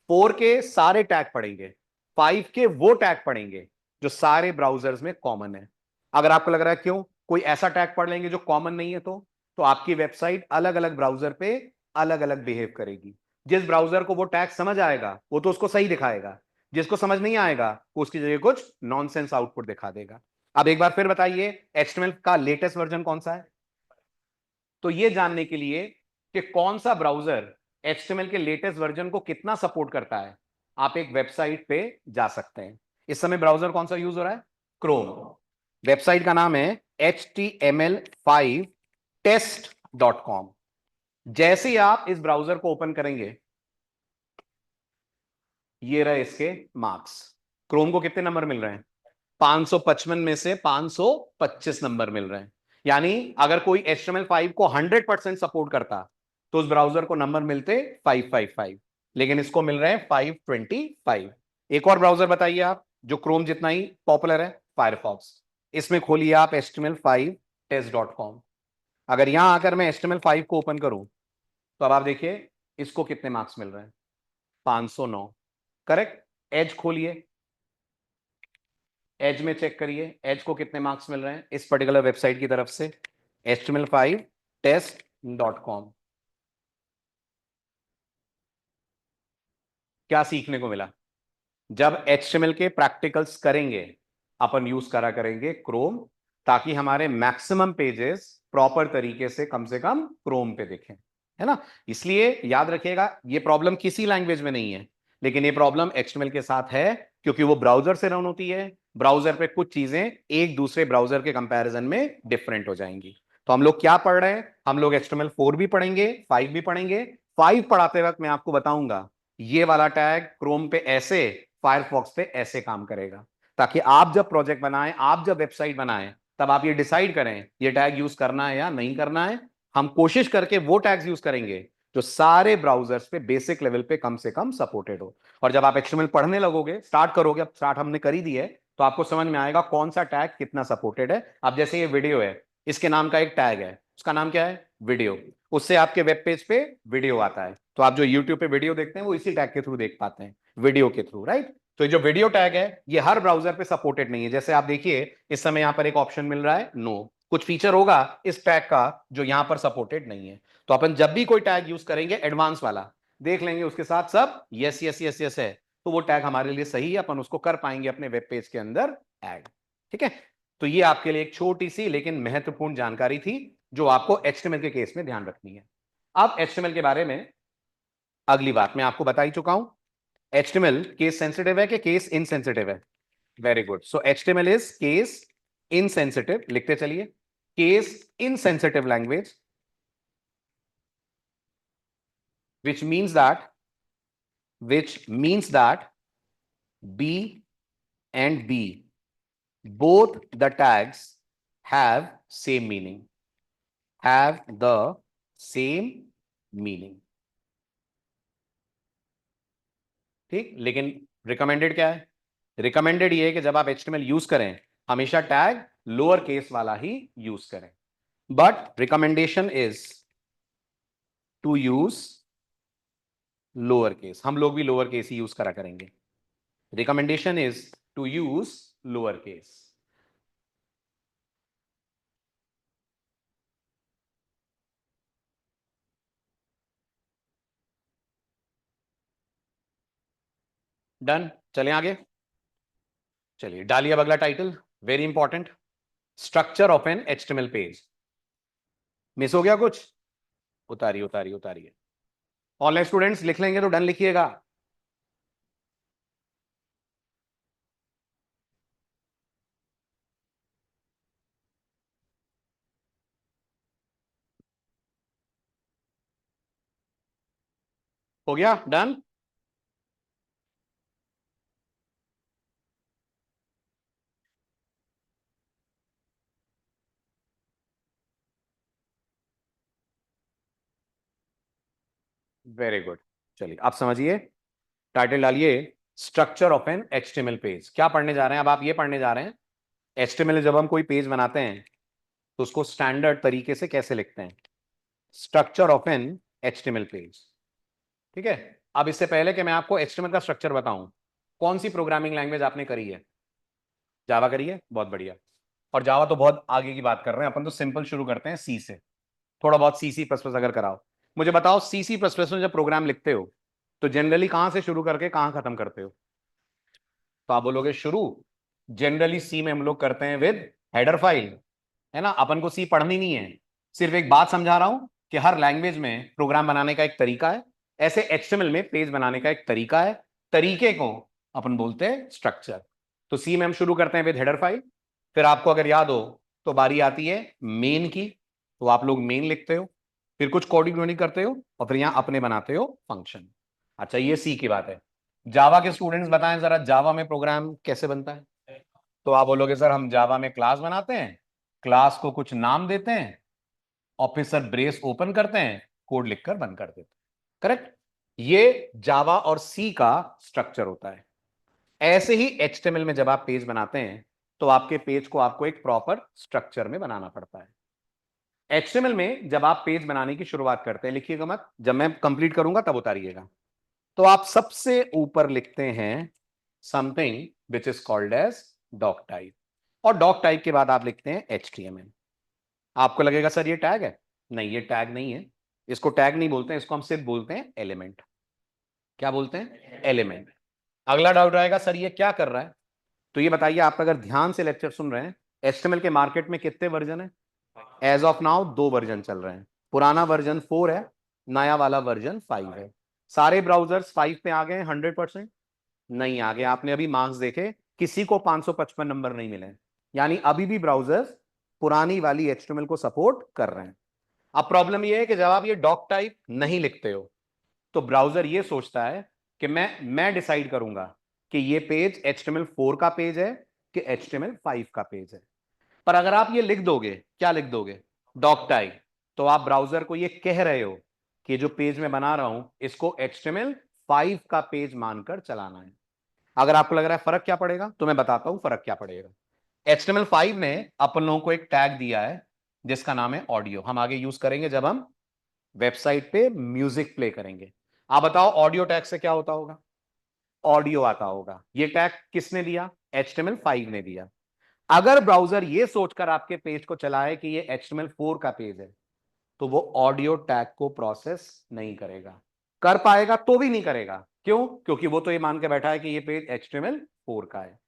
4 के सारे टैग पढ़ेंगे, 5 के वो टैग पढ़ेंगे जो सारे ब्राउजर्स में कॉमन है। अगर आपको लग रहा है क्यों कोई ऐसा टैग पढ़ लेंगे जो कॉमन नहीं है, तो आपकी वेबसाइट अलग अलग ब्राउजर पे अलग अलग बिहेव करेगी। जिस ब्राउजर को वो टैग समझ आएगा वो तो उसको सही दिखाएगा, जिसको समझ नहीं आएगा वो उसकी जगह कुछ नॉनसेंस आउटपुट दिखा देगा। अब एक बार फिर बताइए HTML का लेटेस्ट वर्जन कौन सा है? तो ये जानने के लिए कि कौन सा ब्राउजर HTML के लेटेस्ट वर्जन को कितना सपोर्ट करता है, आप एक वेबसाइट पे जा सकते हैं। इस समय ब्राउजर कौन सा यूज हो रहा है? क्रोम। वेबसाइट का नाम है HTML5test.com। जैसे ही आप इस ब्राउजर को ओपन करेंगे, ये रहे इसके मार्क्स। क्रोम को कितने नंबर मिल रहे हैं? 555 में से 525 नंबर मिल रहे हैं। यानी अगर कोई HTML5 को 100% सपोर्ट करता तो उस ब्राउजर को नंबर मिलते 555, लेकिन इसको मिल रहे हैं 525। एक और ब्राउजर बताइए आप जो क्रोम जितना ही पॉपुलर है, फायरफॉक्स। इसमें खोलिए आप HTML5test.com। अगर यहां आकर मैं HTML5 को ओपन करूं तो अब आप देखिए इसको कितने मार्क्स मिल रहे हैं? 509। करेक्ट। एज खोलिए, एज में चेक करिए एज को कितने मार्क्स मिल रहे हैं इस पर्टिकुलर वेबसाइट की तरफ से, HTML5test.com। क्या सीखने को मिला? जब HTML के प्रैक्टिकल्स करेंगे अपन यूज करा करेंगे क्रोम, ताकि हमारे मैक्सिमम पेजेस प्रॉपर तरीके से कम क्रोम पे दिखें, है ना? इसलिए याद रखिएगा ये प्रॉब्लम किसी लैंग्वेज में नहीं है, लेकिन ये प्रॉब्लम HTML के साथ है क्योंकि वो ब्राउजर से रन होती है। ब्राउजर पे कुछ चीजें एक दूसरे ब्राउजर के कंपैरिजन में डिफरेंट हो जाएंगी। तो हम लोग क्या पढ़ रहे हैं? हम लोग HTML4 भी पढ़ेंगे, 5 भी पढ़ेंगे। 5 पढ़ाते वक्त मैं आपको बताऊंगा ये वाला टैग क्रोम पे ऐसे, फायरफॉक्स पे ऐसे काम करेगा, ताकि आप जब प्रोजेक्ट बनाएं, आप जब वेबसाइट बनाएं, तब आप ये डिसाइड करें ये टैग यूज करना है या नहीं करना है। हम कोशिश करके वो टैग्स यूज करेंगे जो सारे ब्राउजर्स पे बेसिक लेवल पे कम से कम सपोर्टेड हो। और जब आप HTML पढ़ने लगोगे, स्टार्ट करोगे, अब स्टार्ट हमने कर ही दी है, तो आपको समझ में आएगा कौन सा टैग कितना सपोर्टेड है। अब जैसे ये वीडियो है, इसके नाम का एक टैग है, उसका नाम क्या है, वीडियो। उससे आपके वेब पेज पे वीडियो आता है, तो आप जो यूट्यूब पे वीडियो देखते हैं वो इसी टैग के थ्रू देख पाते हैं, वीडियो के थ्रू, राइट। तो ये जो वीडियो टैग है ये हर ब्राउजर पे सपोर्टेड नहीं है। जैसे आप देखिए इस समय यहां पर एक ऑप्शन मिल रहा है नो, कुछ फीचर होगा इस टैग का जो यहां पर सपोर्टेड नहीं है। तो अपन जब भी कोई टैग यूज करेंगे एडवांस वाला देख लेंगे, उसके साथ सब यस यस यस यस है, तो वो टैग हमारे लिए सही है, अपन उसको कर पाएंगे अपने वेब पेज के अंदर ऐड। ठीक है, तो ये आपके लिए एक छोटी सी लेकिन महत्वपूर्ण जानकारी थी जो आपको HTML के केस में ध्यान रखनी है। अब HTML के बारे में अगली बात मैं आपको बता ही चुका हूं। HTML केस सेंसिटिव है कि केस इनसेंसिटिव है? Very good. So HTML is case insensitive, लिखते चलिए, case insensitive language, which means that which means that B and B, both the tags have same meaning, have the same meaning। ठीक, लेकिन रिकमेंडेड क्या है? रिकमेंडेड ये है कि जब आप HTML यूज करें हमेशा टैग लोअर केस वाला ही यूज करें, but recommendation is to use lower case. हम लोग भी लोअर केस ही यूज करा करेंगे। Recommendation is to use lower case. Done, चलें आगे। चलिए डालिए अब अगला title, very important, structure of an HTML page. Miss हो गया कुछ? उतारिए उतारिए उतारिए। ऑनलाइन स्टूडेंट्स लिख लेंगे तो डन लिखिएगा। हो गया डन? Very good. चलिए आप समझिए, टाइटल डालिए structure of an HTML page. क्या पढ़ने जा रहे हैं अब? आप ये पढ़ने जा रहे हैं HTML जब हम कोई पेज बनाते हैं तो उसको स्टैंडर्ड तरीके से कैसे लिखते हैं, structure of an HTML page. ठीक है, अब इससे पहले कि मैं आपको HTML का स्ट्रक्चर बताऊं, कौन सी प्रोग्रामिंग लैंग्वेज आपने करी है? जावा करी है, बहुत बढ़िया। और जावा तो बहुत आगे की बात कर रहे हैं, अपन तो सिंपल शुरू करते हैं सी से। थोड़ा बहुत C++ अगर कराओ। मुझे बताओ C++ में जब प्रोग्राम लिखते हो तो जनरली कहां से शुरू करके कहां खत्म करते हो? तो आप बोलोगे शुरू जनरली सी में हम लोग करते हैं विद हेडर फाइल, है ना। अपन को सी पढ़नी नहीं है, सिर्फ एक बात समझा रहा हूं कि हर लैंग्वेज में प्रोग्राम बनाने का एक तरीका है, ऐसे HTML में पेज बनाने का एक तरीका है, तरीके को अपन बोलते हैं स्ट्रक्चर। तो सी में हम शुरू करते हैं विद हेडर फाइल, फिर आपको अगर याद हो तो बारी आती है मेन की, तो आप लोग मेन लिखते हो, फिर कुछ कोडिंग वोडिंग करते हो और फिर यहां अपने बनाते हो फंक्शन। अच्छा ये सी की बात है। जावा के स्टूडेंट्स बताएं जरा जावा में प्रोग्राम कैसे बनता है? तो आप बोलोगे सर हम जावा में क्लास बनाते हैं, क्लास को कुछ नाम देते हैं और फिर सर ब्रेस ओपन करते हैं, कोड लिखकर बंद कर देते हैं। करेक्ट, ये जावा और सी का स्ट्रक्चर होता है। ऐसे ही HTML में जब आप पेज बनाते हैं तो आपके पेज को आपको एक प्रॉपर स्ट्रक्चर में बनाना पड़ता है। HTML में जब आप पेज बनाने की शुरुआत करते हैं, लिखिएगा मत, जब मैं कंप्लीट करूंगा तब उतारिएगा, तो आप सबसे ऊपर लिखते हैं something which is called as doc type, और डॉक टाइप के बाद आप लिखते हैं HTML। आपको लगेगा सर ये टैग है, नहीं ये टैग नहीं है, इसको टैग नहीं बोलते हैं, इसको हम सिर्फ बोलते हैं एलिमेंट। क्या बोलते हैं? एलिमेंट। अगला डाउट आएगा सर ये क्या कर रहा है? तो ये बताइए, आप अगर ध्यान से लेक्चर सुन रहे हैं, HTML के मार्केट में कितने वर्जन है? एज ऑफ नाउ 2 वर्जन चल रहे हैं, पुराना वर्जन 4 है, नया वाला वर्जन 5 है। सारे ब्राउजर्स 5 पे आ गए 100%? नहीं आ गए। आपने अभी मार्क्स देखे, किसी को 555 नंबर नहीं मिले, यानी अभी भी ब्राउजर्स पुरानी वाली HTML को सपोर्ट कर रहे हैं। अब प्रॉब्लम यह है कि जब आप ये डॉक टाइप नहीं लिखते हो तो ब्राउजर ये सोचता है कि मैं डिसाइड करूंगा कि ये पेज HTML4 का पेज है कि HTML5 का पेज है। पर अगर आप ये लिख दोगे, क्या लिख दोगे, डॉक टाइप, तो आप ब्राउजर को ये कह रहे हो कि जो पेज मैं बना रहा हूं इसको HTML5 का पेज मानकर चलाना है। अगर आपको लग रहा है फर्क क्या पड़ेगा, तो मैं बताता हूं फर्क क्या पड़ेगा। HTML5 ने अपन लोगों को एक टैग दिया है जिसका नाम है ऑडियो। हम आगे यूज करेंगे जब हम वेबसाइट पे म्यूजिक प्ले करेंगे। आप बताओ ऑडियो टैग से क्या होता होगा, ऑडियो आता होगा। ये टैग किसने दिया, HTML5 ने दिया। अगर ब्राउजर ये सोचकर आपके पेज को चलाए कि ये HTML4 का पेज है, तो वो ऑडियो टैग को प्रोसेस नहीं करेगा। कर पाएगा तो भी नहीं करेगा। क्यों, क्योंकि वो तो ये मान के बैठा है कि ये पेज HTML4 का है।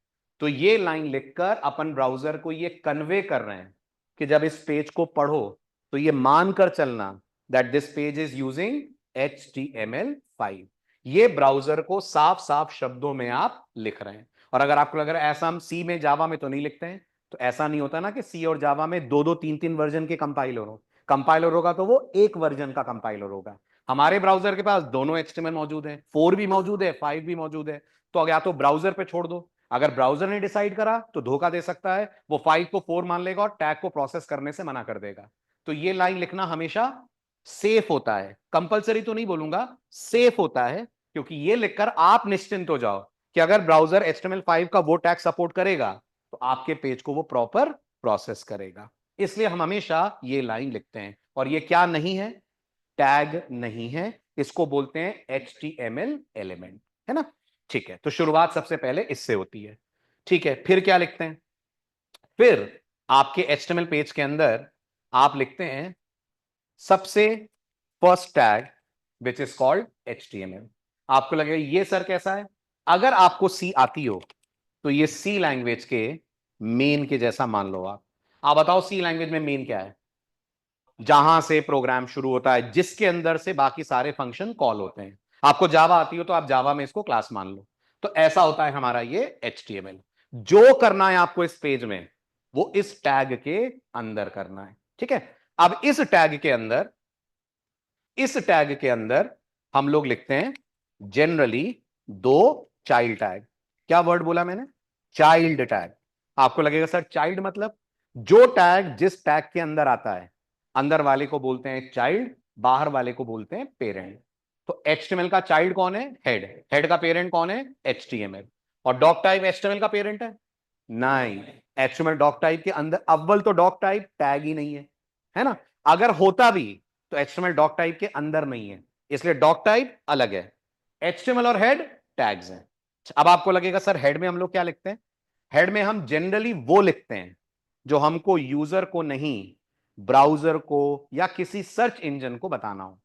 तो ये लाइन लिखकर अपन ब्राउजर को ये कन्वे कर रहे हैं कि जब इस पेज को पढ़ो तो ये मानकर चलना that this page is using HTML5। ये ब्राउजर को साफ साफ शब्दों में आप लिख रहे हैं। और अगर आपको लग रहा है ऐसा हम सी में जावा में तो नहीं लिखते हैं, तो ऐसा नहीं होता ना कि सी और जावा में दो दो तीन तीन वर्जन के कंपाइलर हो। कंपाइलर होगा तो वो एक वर्जन का कंपाइलर होगा। हमारे ब्राउजर के पास दोनों HTML मौजूद है, 4 भी मौजूद है, 5 भी मौजूद है। तो या तो ब्राउजर पे छोड़ दो, अगर ब्राउजर ने डिसाइड करा तो धोखा दे सकता है, वो 5 को 4 मान लेगा और टैग को प्रोसेस करने से मना कर देगा। तो ये लाइन लिखना हमेशा सेफ होता है, कंपलसरी तो नहीं बोलूंगा, सेफ होता है, क्योंकि ये लिखकर आप निश्चिंत हो जाओ कि अगर ब्राउजर HTML5 का वो टैग सपोर्ट करेगा तो आपके पेज को वो प्रॉपर प्रोसेस करेगा। इसलिए हम हमेशा ये लाइन लिखते हैं। और ये क्या नहीं है, टैग नहीं है, इसको बोलते हैं HTML एलिमेंट, है ना। ठीक है, तो शुरुआत सबसे पहले इससे होती है। ठीक है, फिर क्या लिखते हैं, फिर आपके HTML पेज के अंदर आप लिखते हैं सबसे first tag which is called HTML। आपको लगेगा ये सर कैसा है, अगर आपको सी आती हो तो ये सी लैंग्वेज के मेन के जैसा मान लो। आप बताओ सी लैंग्वेज में मेन क्या है, जहां से प्रोग्राम शुरू होता है, जिसके अंदर से बाकी सारे फंक्शन कॉल होते हैं। आपको जावा आती हो तो आप जावा में इसको क्लास मान लो। तो ऐसा होता है हमारा ये HTML। जो करना है आपको इस पेज में वो इस टैग के अंदर करना है। ठीक है, अब इस टैग के अंदर हम लोग लिखते हैं जनरली दो चाइल्ड टैग। क्या वर्ड बोला मैंने, चाइल्ड टैग। आपको लगेगा सर चाइल्ड मतलब, जो टैग जिस टैग के अंदर आता है, अंदर वाले को बोलते हैं चाइल्ड, बाहर वाले को बोलते हैं पेरेंट। तो HTML का चाइल्ड कौन है, हेड। हेड का पेरेंट कौन है, HTML। और डॉक टाइप HTML का पेरेंट है, नहीं। HTML डॉक टाइप के अंदर अव्वल तो डॉक टाइप टैग ही नहीं है ना। अगर होता भी तो HTML डॉक टाइप के अंदर नहीं है, इसलिए डॉक टाइप अलग है। HTML और हेड टैग्स हैं। अब आपको लगेगा सर हेड में हम लोग क्या लिखते हैं, हेड में हम जनरली वो लिखते हैं जो हमको यूजर को नहीं, ब्राउजर को या किसी सर्च इंजन को बताना हो।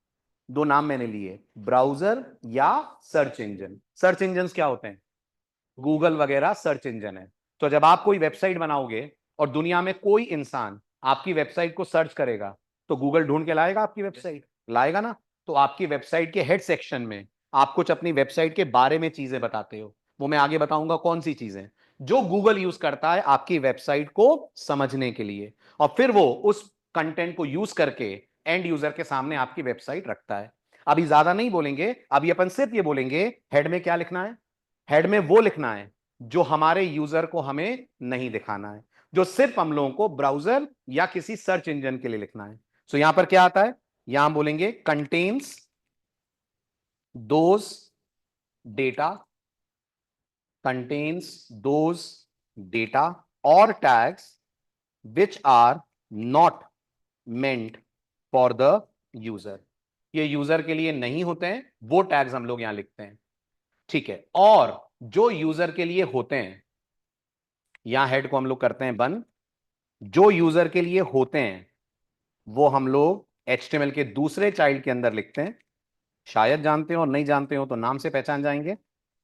दो नाम मैंने लिए, ब्राउजर या सर्च इंजन। सर्च इंजन क्या होते हैं, गूगल वगैरह सर्च इंजन है। तो जब आप कोई वेबसाइट बनाओगे और दुनिया में कोई इंसान आपकी वेबसाइट को सर्च करेगा तो गूगल ढूंढ के लाएगा आपकी वेबसाइट, लाएगा ना। तो आपकी वेबसाइट के हेड सेक्शन में आप कुछ अपनी वेबसाइट के बारे में चीजें बताते हो, वो मैं आगे बताऊंगा कौन सी चीजें, जो गूगल यूज करता है आपकी वेबसाइट को समझने के लिए, और फिर वो उस कंटेंट को यूज करके एंड यूजर के सामने आपकी वेबसाइट रखता है। अभी ज्यादा नहीं बोलेंगे, अभी अपन सिर्फ ये बोलेंगे हेड में क्या लिखना है। हेड में वो लिखना है जो हमारे यूजर को हमें नहीं दिखाना है, जो सिर्फ हम लोगों को ब्राउजर या किसी सर्च इंजन के लिए लिखना है। सो यहां पर क्या आता है, यहां बोलेंगे contains those data, contains those data और tags which are not meant for the user. ये यूजर के लिए नहीं होते हैं, वो टैग्स हम लोग यहां लिखते हैं। ठीक है, और जो यूजर के लिए होते हैं, यहां हेड को हम लोग करते हैं बंद, जो यूजर के लिए होते हैं वो हम लोग HTML के दूसरे चाइल्ड के अंदर लिखते हैं। शायद जानते हो और नहीं जानते हो तो नाम से पहचान जाएंगे।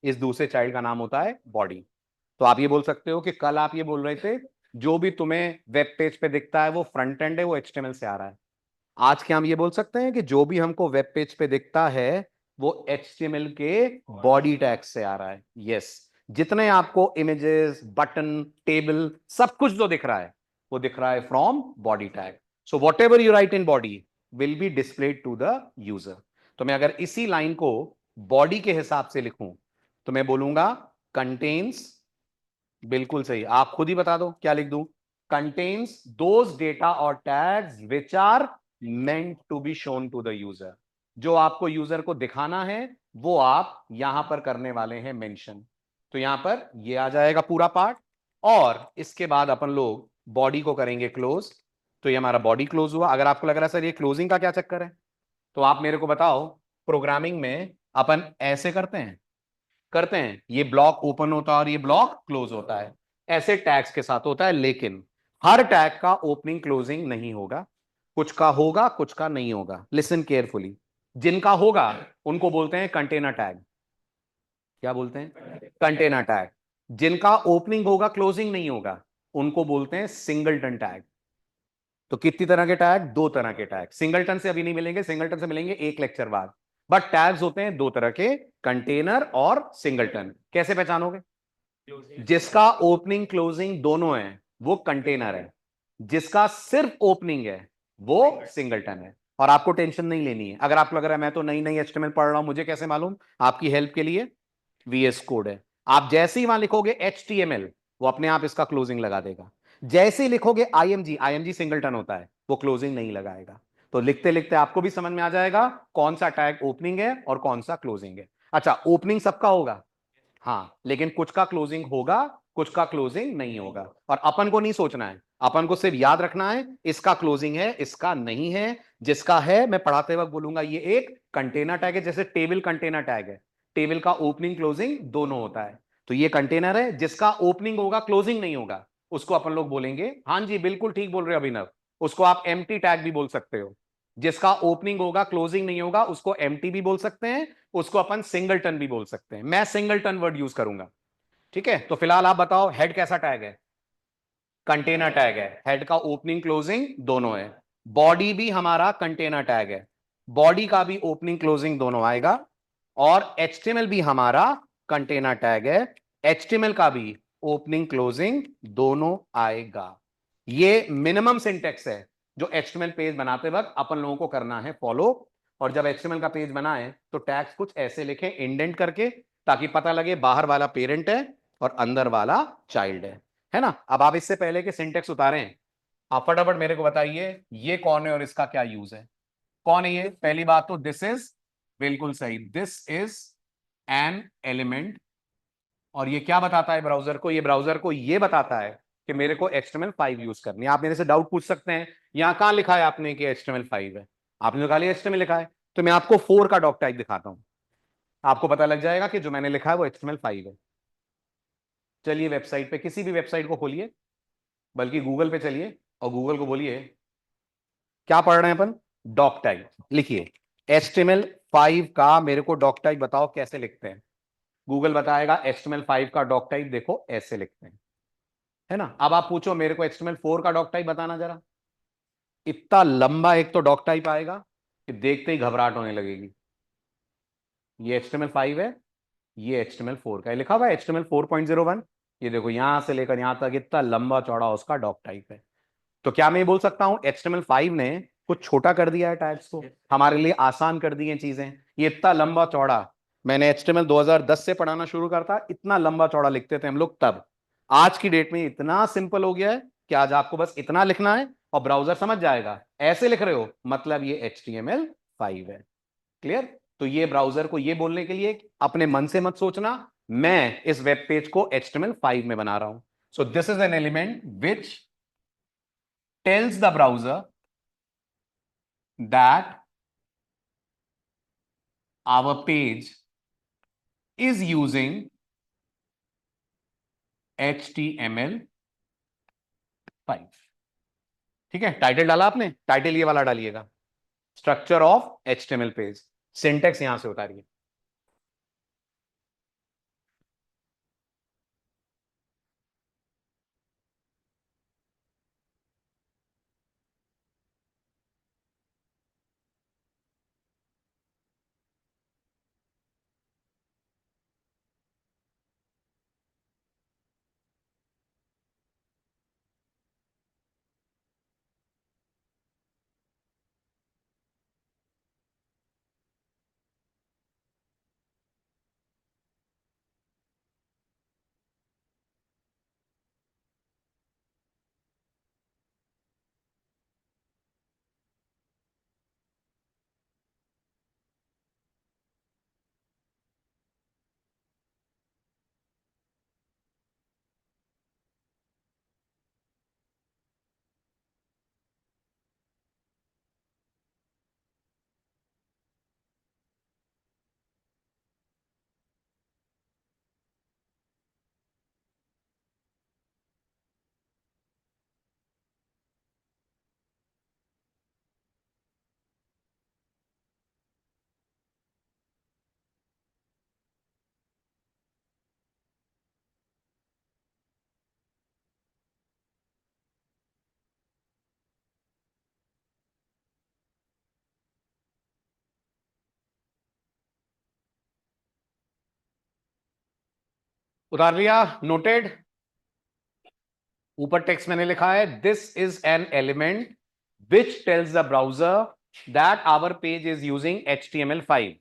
इस दूसरे चाइल्ड का नाम होता है बॉडी। तो आप ये बोल सकते हो कि कल आप ये बोल रहे थे जो भी तुम्हें वेब पेज पे दिखता है वो फ्रंट एंड है, वो HTML से आ रहा है। आज के हम ये बोल सकते हैं कि जो भी हमको वेब पेज पे दिखता है वो HTML के बॉडी टैग से आ रहा है। यस, जितने आपको इमेजेस, बटन, टेबल, सब कुछ जो दिख रहा है वो दिख रहा है from body tag. So whatever you write in body will be displayed to the user. तो मैं अगर इसी लाइन को बॉडी के हिसाब से लिखूं तो मैं बोलूंगा कंटेन्स, बिल्कुल सही, आप खुद ही बता दो क्या लिख दूं, contains those data or tags which are meant to be shown to the user। जो आपको यूजर को दिखाना है वो आप यहां पर करने वाले हैं मेंशन। तो यहां पर ये आ जाएगा पूरा पार्ट, और इसके बाद अपन लोग बॉडी को करेंगे क्लोज। तो ये हमारा बॉडी क्लोज हुआ। अगर आपको लग रहा है सर ये क्लोजिंग का क्या चक्कर है, तो आप मेरे को बताओ। प्रोग्रामिंग में अपन ऐसे करते हैं ये ब्लॉक ओपन होता है और ये ब्लॉक क्लोज होता है, ऐसे टैग्स के साथ होता है। लेकिन हर टैग का ओपनिंग क्लोजिंग नहीं होगा, कुछ का होगा कुछ का नहीं होगा। Listen carefully. जिनका होगा उनको बोलते हैं कंटेनर टैग। क्या बोलते हैं? Container tag. जिनका ओपनिंग होगा क्लोजिंग नहीं होगा उनको बोलते हैं सिंगलटन टैग। तो कितनी तरह के टैग? दो तरह के टैग। सिंगलटन से अभी नहीं मिलेंगे, सिंगलटन से मिलेंगे एक लेक्चर बाद। बट टैग्स होते हैं दो तरह के, कंटेनर और सिंगलटन। कैसे पहचानोगे? जिसका ओपनिंग क्लोजिंग दोनों है वो कंटेनर है, जिसका सिर्फ ओपनिंग है वो सिंगलटन है। और आपको टेंशन नहीं लेनी है। अगर आपको लग रहा है मैं तो नई नई एचटीएमएल पढ़ रहा हूं मुझे कैसे मालूम, आपकी हेल्प के लिए वीएस कोड है। आप जैसे ही वहां लिखोगे एचटीएमएल वो अपने आप इसका क्लोजिंग लगा देगा। जैसे ही लिखोगे आईएमजी, आईएमजी सिंगलटन होता है, वो क्लोजिंग नहीं लगाएगा। तो लिखते लिखते आपको भी समझ में आ जाएगा कौन सा टैग ओपनिंग है और कौन सा क्लोजिंग है। अच्छा, ओपनिंग सबका होगा, हाँ, लेकिन कुछ का क्लोजिंग होगा कुछ का क्लोजिंग नहीं होगा। और अपन को नहीं सोचना है, अपन को सिर्फ याद रखना है इसका क्लोजिंग है इसका नहीं है। जिसका है मैं पढ़ाते वक्त बोलूंगा ये एक कंटेनर टैग है, जैसे टेबल कंटेनर टैग है। टेबल का ओपनिंग क्लोजिंग दोनों होता है। तो ये कंटेनर है, जिसका ओपनिंग होगा क्लोजिंग नहीं होगा उसको अपन लोग बोलेंगे, हाँ जी बिल्कुल ठीक बोल रहे हो अभिनव, उसको आप एम्प्टी टैग भी बोल सकते हो। जिसका ओपनिंग होगा क्लोजिंग नहीं होगा उसको एम्प्टी भी बोल सकते हैं, उसको अपन सिंगलटन भी बोल सकते हैं। मैं सिंगलटन वर्ड यूज करूंगा। ठीक है, तो फिलहाल आप बताओ हेड कैसा टैग है? कंटेनर टैग है। हेड का ओपनिंग क्लोजिंग दोनों है। बॉडी भी हमारा कंटेनर टैग है, बॉडी का भी ओपनिंग क्लोजिंग दोनों आएगा। और एचटीएमएल भी हमारा कंटेनर टैग है, एचटीएमएल का भी ओपनिंग क्लोजिंग दोनों आएगा। ये मिनिमम सिंटेक्स है जो एचटीएमएल पेज बनाते वक्त अपन लोगों को करना है फॉलो। और जब एचटीएमएल का पेज बनाए तो टैग्स कुछ ऐसे लिखें इंडेंट करके, ताकि पता लगे बाहर वाला पेरेंट है और अंदर वाला चाइल्ड है ना। अब आप इससे पहले के सिंटेक्स उतारें, आप फटाफट मेरे को बताइए ये कौन है और इसका क्या यूज है। कौन है ये? पहली बात तो दिस इज, बिल्कुल सही, दिस इज एन एलिमेंट। और ये क्या बताता है ब्राउजर को? ये ब्राउजर को ये बताता है कि मेरे को HTML5 यूज करनी है। आप मेरे से डाउट पूछ सकते हैं यहां कहां लिखा है आपने कि HTML5 है? आपने तो खाली HTML लिखा है। तो मैं आपको 4 का डॉक टाइप दिखाता हूं, आपको पता लग जाएगा कि जो मैंने लिखा है वो HTML5 है। चलिए वेबसाइट पे, किसी भी वेबसाइट को खोलिए, बल्कि गूगल पे चलिए और गूगल को बोलिए क्या पढ़ रहे हैं अपन, डॉक टाइप लिखिए। HTML5 का मेरे को डॉक टाइप बताओ कैसे लिखते हैं। गूगल बताएगा HTML5 का डॉक टाइप देखो ऐसे लिखते हैं, है ना। अब आप पूछो मेरे को HTML4 का डॉक टाइप बताना जरा। इतना लंबा एक तो डॉक टाइप आएगा कि देखते ही घबराहट होने लगेगी। ये HTML5 है, ये HTML4 का है, लिखा हुआ है HTML4.01। ये देखो यहां से लेकर यहां तक इतना लंबा चौड़ा उसका डॉक टाइप है। तो क्या मैं ये बोल सकता हूं HTML5 ने कुछ छोटा कर दिया है टैग्स को, हमारे लिए आसान कर दी हैं चीजें? ये इतना लंबा चौड़ा, मैंने HTML 2010 से पढ़ाना शुरू करता, इतना लंबा चौड़ा लिखते थे हम लोग तब। आज की डेट में इतना सिंपल हो गया है कि आज आपको बस इतना लिखना है और ब्राउजर समझ जाएगा ऐसे लिख रहे हो मतलब ये HTML5 है। क्लियर? तो ये ब्राउजर को ये बोलने के लिए अपने मन से मत सोचना मैं इस वेब पेज को HTML5 में बना रहा हूं। So this is an element which tells the browser that our page is using HTML5। ठीक है, टाइटल डाला आपने, टाइटल ये वाला डालिएगा, structure of HTML page. Syntax यहां से उतारिए। उतार लिया, नोटेड। ऊपर टेक्स्ट मैंने लिखा है, this is an element which tells the browser that our page is using HTML5।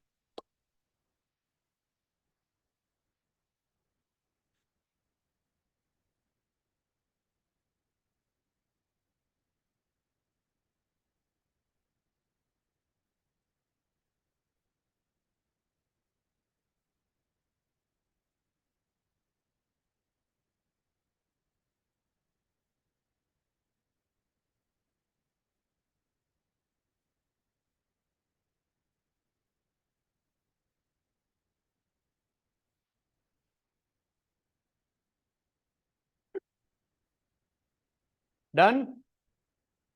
Done,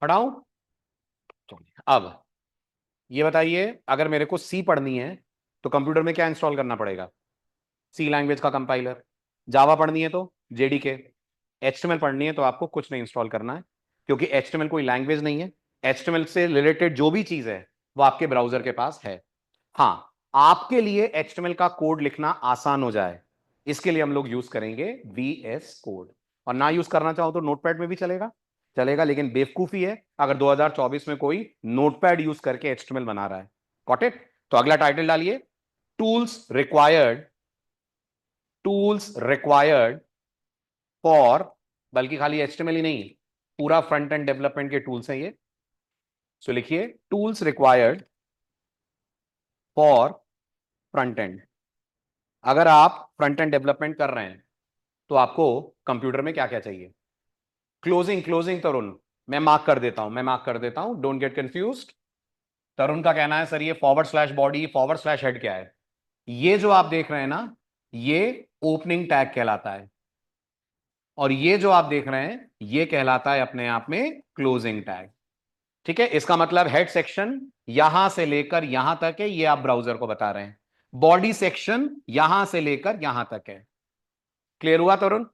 पढ़ाऊं? अब ये बताइए, अगर मेरे को सी पढ़नी है तो कंप्यूटर में क्या इंस्टॉल करना पड़ेगा? सी लैंग्वेज का कंपाइलर। जावा पढ़नी है तो जेडीके। एचटीएमएल पढ़नी है तो आपको कुछ नहीं इंस्टॉल करना है, क्योंकि एचटीएमएल कोई लैंग्वेज नहीं है। एचटीएमएल से रिलेटेड जो भी चीज है वो आपके ब्राउजर के पास है। हाँ, आपके लिए एचटीएमएल का कोड लिखना आसान हो जाए, इसके लिए हम लोग यूज करेंगे VS कोड। और ना यूज करना चाहो तो नोटपैड में भी चलेगा, चलेगा, लेकिन बेवकूफी है अगर 2024 में कोई नोटपैड यूज करके एचटीएमएल बना रहा है। Got it? तो अगला टाइटल डालिए, tools required, tools required for, बल्कि खाली एचटीएमएल ही नहीं, पूरा फ्रंट एंड डेवलपमेंट के टूल्स हैं ये। सो लिखिए, tools required for front end. अगर आप फ्रंट एंड डेवलपमेंट कर रहे हैं तो आपको कंप्यूटर में क्या क्या चाहिए? क्लोजिंग, क्लोजिंग तरुण, मैं मार्क कर देता हूं, मैं मार्क कर देता हूं, डोंट गेट कंफ्यूज्ड। तरुण का कहना है सर ये forward slash body forward slash head क्या है? ये जो आप देख रहे हैं ना, ये ओपनिंग टैग कहलाता है, और ये जो आप देख रहे हैं ये कहलाता है अपने आप में क्लोजिंग टैग। ठीक है, इसका मतलब हेड सेक्शन यहां से लेकर यहां तक है, ये आप ब्राउजर को बता रहे हैं। बॉडी सेक्शन यहां से लेकर यहां तक है। क्लियर हुआ तरुण?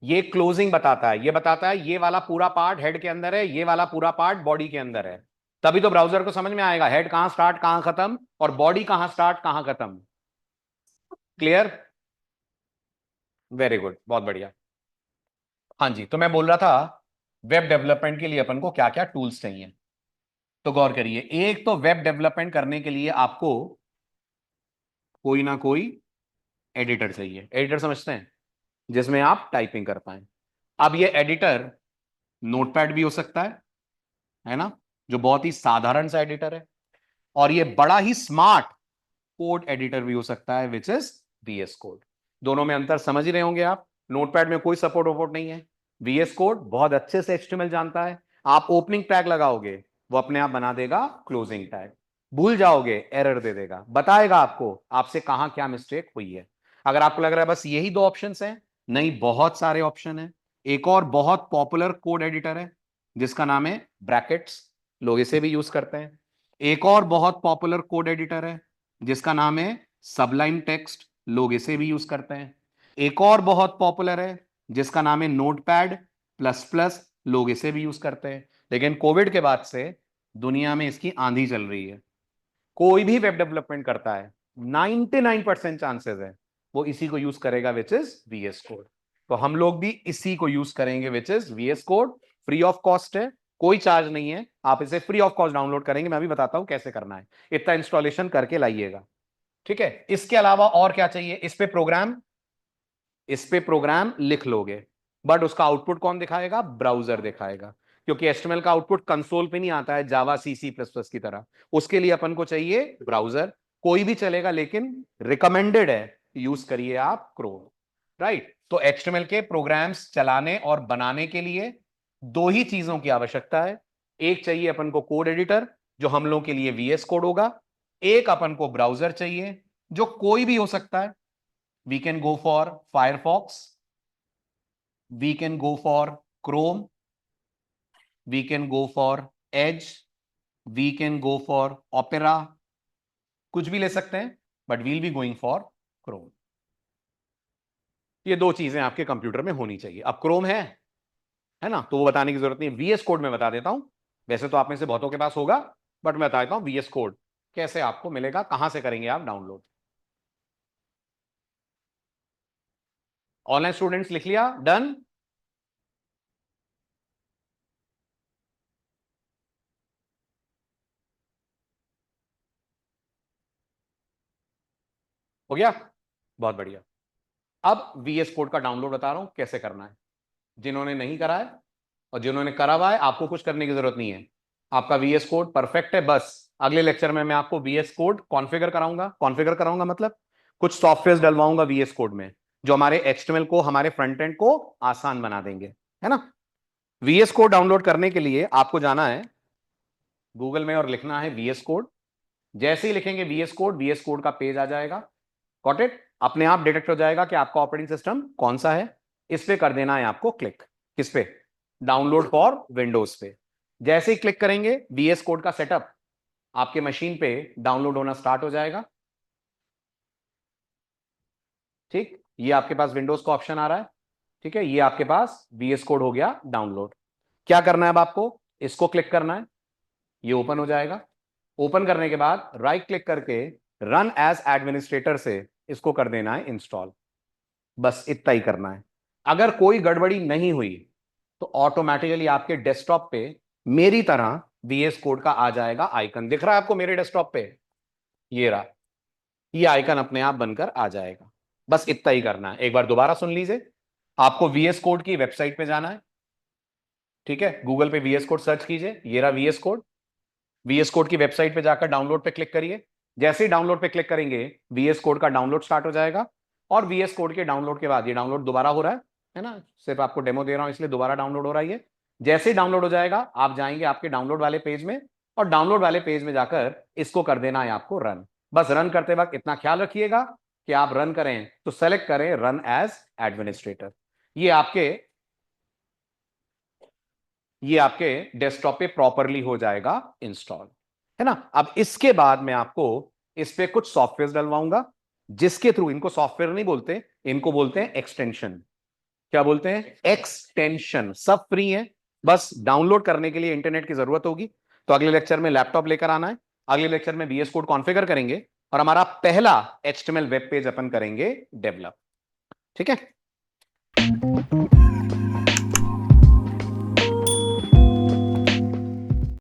ये क्लोजिंग बताता है, ये बताता है ये वाला पूरा पार्ट हेड के अंदर है, ये वाला पूरा पार्ट बॉडी के अंदर है। तभी तो ब्राउजर को समझ में आएगा हेड कहां स्टार्ट कहां खत्म और बॉडी कहां स्टार्ट कहां खत्म। क्लियर? वेरी गुड, बहुत बढ़िया। हाँ जी, तो मैं बोल रहा था वेब डेवलपमेंट के लिए अपन को क्या क्या टूल्स चाहिए। तो गौर करिए, एक तो वेब डेवलपमेंट करने के लिए आपको कोई ना कोई एडिटर चाहिए। एडिटर समझते हैं? जिसमें आप टाइपिंग कर पाए। अब ये एडिटर नोटपैड भी हो सकता है ना, जो बहुत ही साधारण सा एडिटर है, और ये बड़ा ही स्मार्ट कोड एडिटर भी हो सकता है, विच इज VS कोड। दोनों में अंतर समझ ही रहे होंगे आप। नोटपैड में कोई सपोर्ट वपोर्ट नहीं है, VS कोड बहुत अच्छे से HTML जानता है। आप ओपनिंग टैग लगाओगे वो अपने आप बना देगा क्लोजिंग टैग, भूल जाओगे एरर दे देगा, बताएगा आपको आपसे कहां क्या मिस्टेक हुई है। अगर आपको लग रहा है बस यही दो ऑप्शन हैं, नहीं, बहुत सारे ऑप्शन है। एक और बहुत पॉपुलर कोड एडिटर है जिसका नाम है ब्रैकेट्स, लोग इसे भी यूज करते हैं। एक और बहुत पॉपुलर कोड एडिटर है जिसका नाम है सबलाइन टेक्स्ट, लोग इसे भी यूज करते हैं। एक और बहुत पॉपुलर है जिसका नाम है नोटपैड प्लस प्लस, लोग इसे भी यूज करते हैं। लेकिन कोविड के बाद से दुनिया में इसकी आंधी चल रही है। कोई भी वेब डेवलपमेंट करता है 99% चांसेस है वो इसी को यूज करेगा, विच इज VS कोड। तो हम लोग भी इसी को यूज करेंगे, which is VS code. Free of cost है, कोई चार्ज नहीं है, आप इसे फ्री ऑफ कॉस्ट डाउनलोड करेंगे। मैं भी बताता हूं कैसे करना है, इतना इंस्टॉलेशन करके लाइएगा। ठीक है, इसके अलावा और क्या चाहिए? इस पे प्रोग्राम लिख लोगे, बट उसका आउटपुट कौन दिखाएगा? ब्राउजर दिखाएगा, क्योंकि HTML का आउटपुट कंसोल पे नहीं आता है जावा C++ की तरह। उसके लिए अपन को चाहिए ब्राउजर, कोई भी चलेगा, लेकिन रिकमेंडेड है यूज करिए आप क्रोम। राइट? तो HTML के प्रोग्राम्स चलाने और बनाने के लिए दो ही चीजों की आवश्यकता है। एक चाहिए अपन को कोड एडिटर, जो हम लोग के लिए VS कोड होगा। एक अपन को ब्राउजर चाहिए, जो कोई भी हो सकता है। We can go for Firefox, we can go for Chrome, we can go for Edge, we can go for Opera, कुछ भी ले सकते हैं, but we'll be going for Chrome. ये दो चीजें आपके कंप्यूटर में होनी चाहिए। अब क्रोम है ना, तो वो बताने की जरूरत नहीं है, VS कोड में बता देता हूं। वैसे तो आप में से बहुतों के पास होगा, बट मैं बता देता हूं VS कोड कैसे आपको मिलेगा, कहां से करेंगे आप डाउनलोड। ऑनलाइन स्टूडेंट्स लिख लिया? डन? हो गया? बहुत बढ़िया। अब VS कोड का डाउनलोड बता रहा हूं कैसे करना है। जिन्होंने नहीं करा है और जिन्होंने करा हुआ है, आपको कुछ करने की जरूरत नहीं है। आपका VS कोड परफेक्ट है। बस अगले लेक्चर में मैं आपको VS कोड कॉन्फ़िगर कराऊंगा। कॉन्फ़िगर कराऊंगा मतलब कुछ सॉफ्टवेयर डलवाऊंगा VS कोड में, जो हमारे HTML को, हमारे फ्रंट एंड को आसान बना देंगे, है ना। VS कोड डाउनलोड करने के लिए आपको जाना है गूगल में और लिखना है VS कोड। जैसे ही लिखेंगे VS कोड का पेज आ जाएगा। Got it? अपने आप डिटेक्ट हो जाएगा कि आपका ऑपरेटिंग सिस्टम कौन सा है। इस पे कर देना है आपको क्लिक। किस पे? डाउनलोड फॉर विंडोज पे। जैसे ही क्लिक करेंगे VS कोड का सेटअप आपके मशीन पे डाउनलोड होना स्टार्ट हो जाएगा। ठीक, ये आपके पास विंडोज का ऑप्शन आ रहा है। ठीक है, ये आपके पास VS कोड हो गया डाउनलोड। क्या करना है अब आपको? इसको क्लिक करना है, ये ओपन हो जाएगा। ओपन करने के बाद राइट क्लिक करके रन एज एडमिनिस्ट्रेटर से इसको कर देना है इंस्टॉल। बस इतना ही करना है। अगर कोई गड़बड़ी नहीं हुई तो ऑटोमेटिकली आपके डेस्कटॉप पे मेरी तरह VS कोड का आ जाएगा आइकन। दिख रहा है आपको मेरे डेस्कटॉप पे? ये रहा, ये आइकन अपने आप बनकर आ जाएगा। बस इतना ही करना है। एक बार दोबारा सुन लीजिए। आपको VS कोड की वेबसाइट पे जाना है। ठीक है, गूगल पे VS कोड सर्च कीजिए, ये रहा VS कोड। VS कोड की वेबसाइट पे जाकर डाउनलोड पे क्लिक करिए। जैसे ही डाउनलोड पे क्लिक करेंगे VS कोड का डाउनलोड स्टार्ट हो जाएगा। और VS कोड के डाउनलोड के बाद ये डाउनलोड दोबारा हो रहा है ना, सिर्फ आपको डेमो दे रहा हूं इसलिए दोबारा डाउनलोड हो रहा है। जैसे ही डाउनलोड हो जाएगा आप जाएंगे आपके डाउनलोड वाले पेज में, और डाउनलोड वाले पेज में जाकर इसको कर देना है आपको रन। बस रन करते वक्त इतना ख्याल रखिएगा कि आप रन करें तो सेलेक्ट करें रन एज एडमिनिस्ट्रेटर। ये आपके ये आपके डेस्कटॉप पे प्रॉपरली हो जाएगा इंस्टॉल, है ना। अब इसके बाद मैं आपको इस पे कुछ सॉफ्टवेयर डलवाऊंगा, जिसके थ्रू, इनको सॉफ्टवेयर नहीं बोलते, इनको बोलते हैं एक्सटेंशन। क्या बोलते हैं? एक्सटेंशन। सब फ्री है, बस डाउनलोड करने के लिए इंटरनेट की जरूरत होगी। तो अगले लेक्चर में लैपटॉप लेकर आना है। अगले लेक्चर में VS कोड कॉन्फ़िगर करेंगे और हमारा पहला HTML वेब पेज अपन करेंगे डेवलप। ठीक है।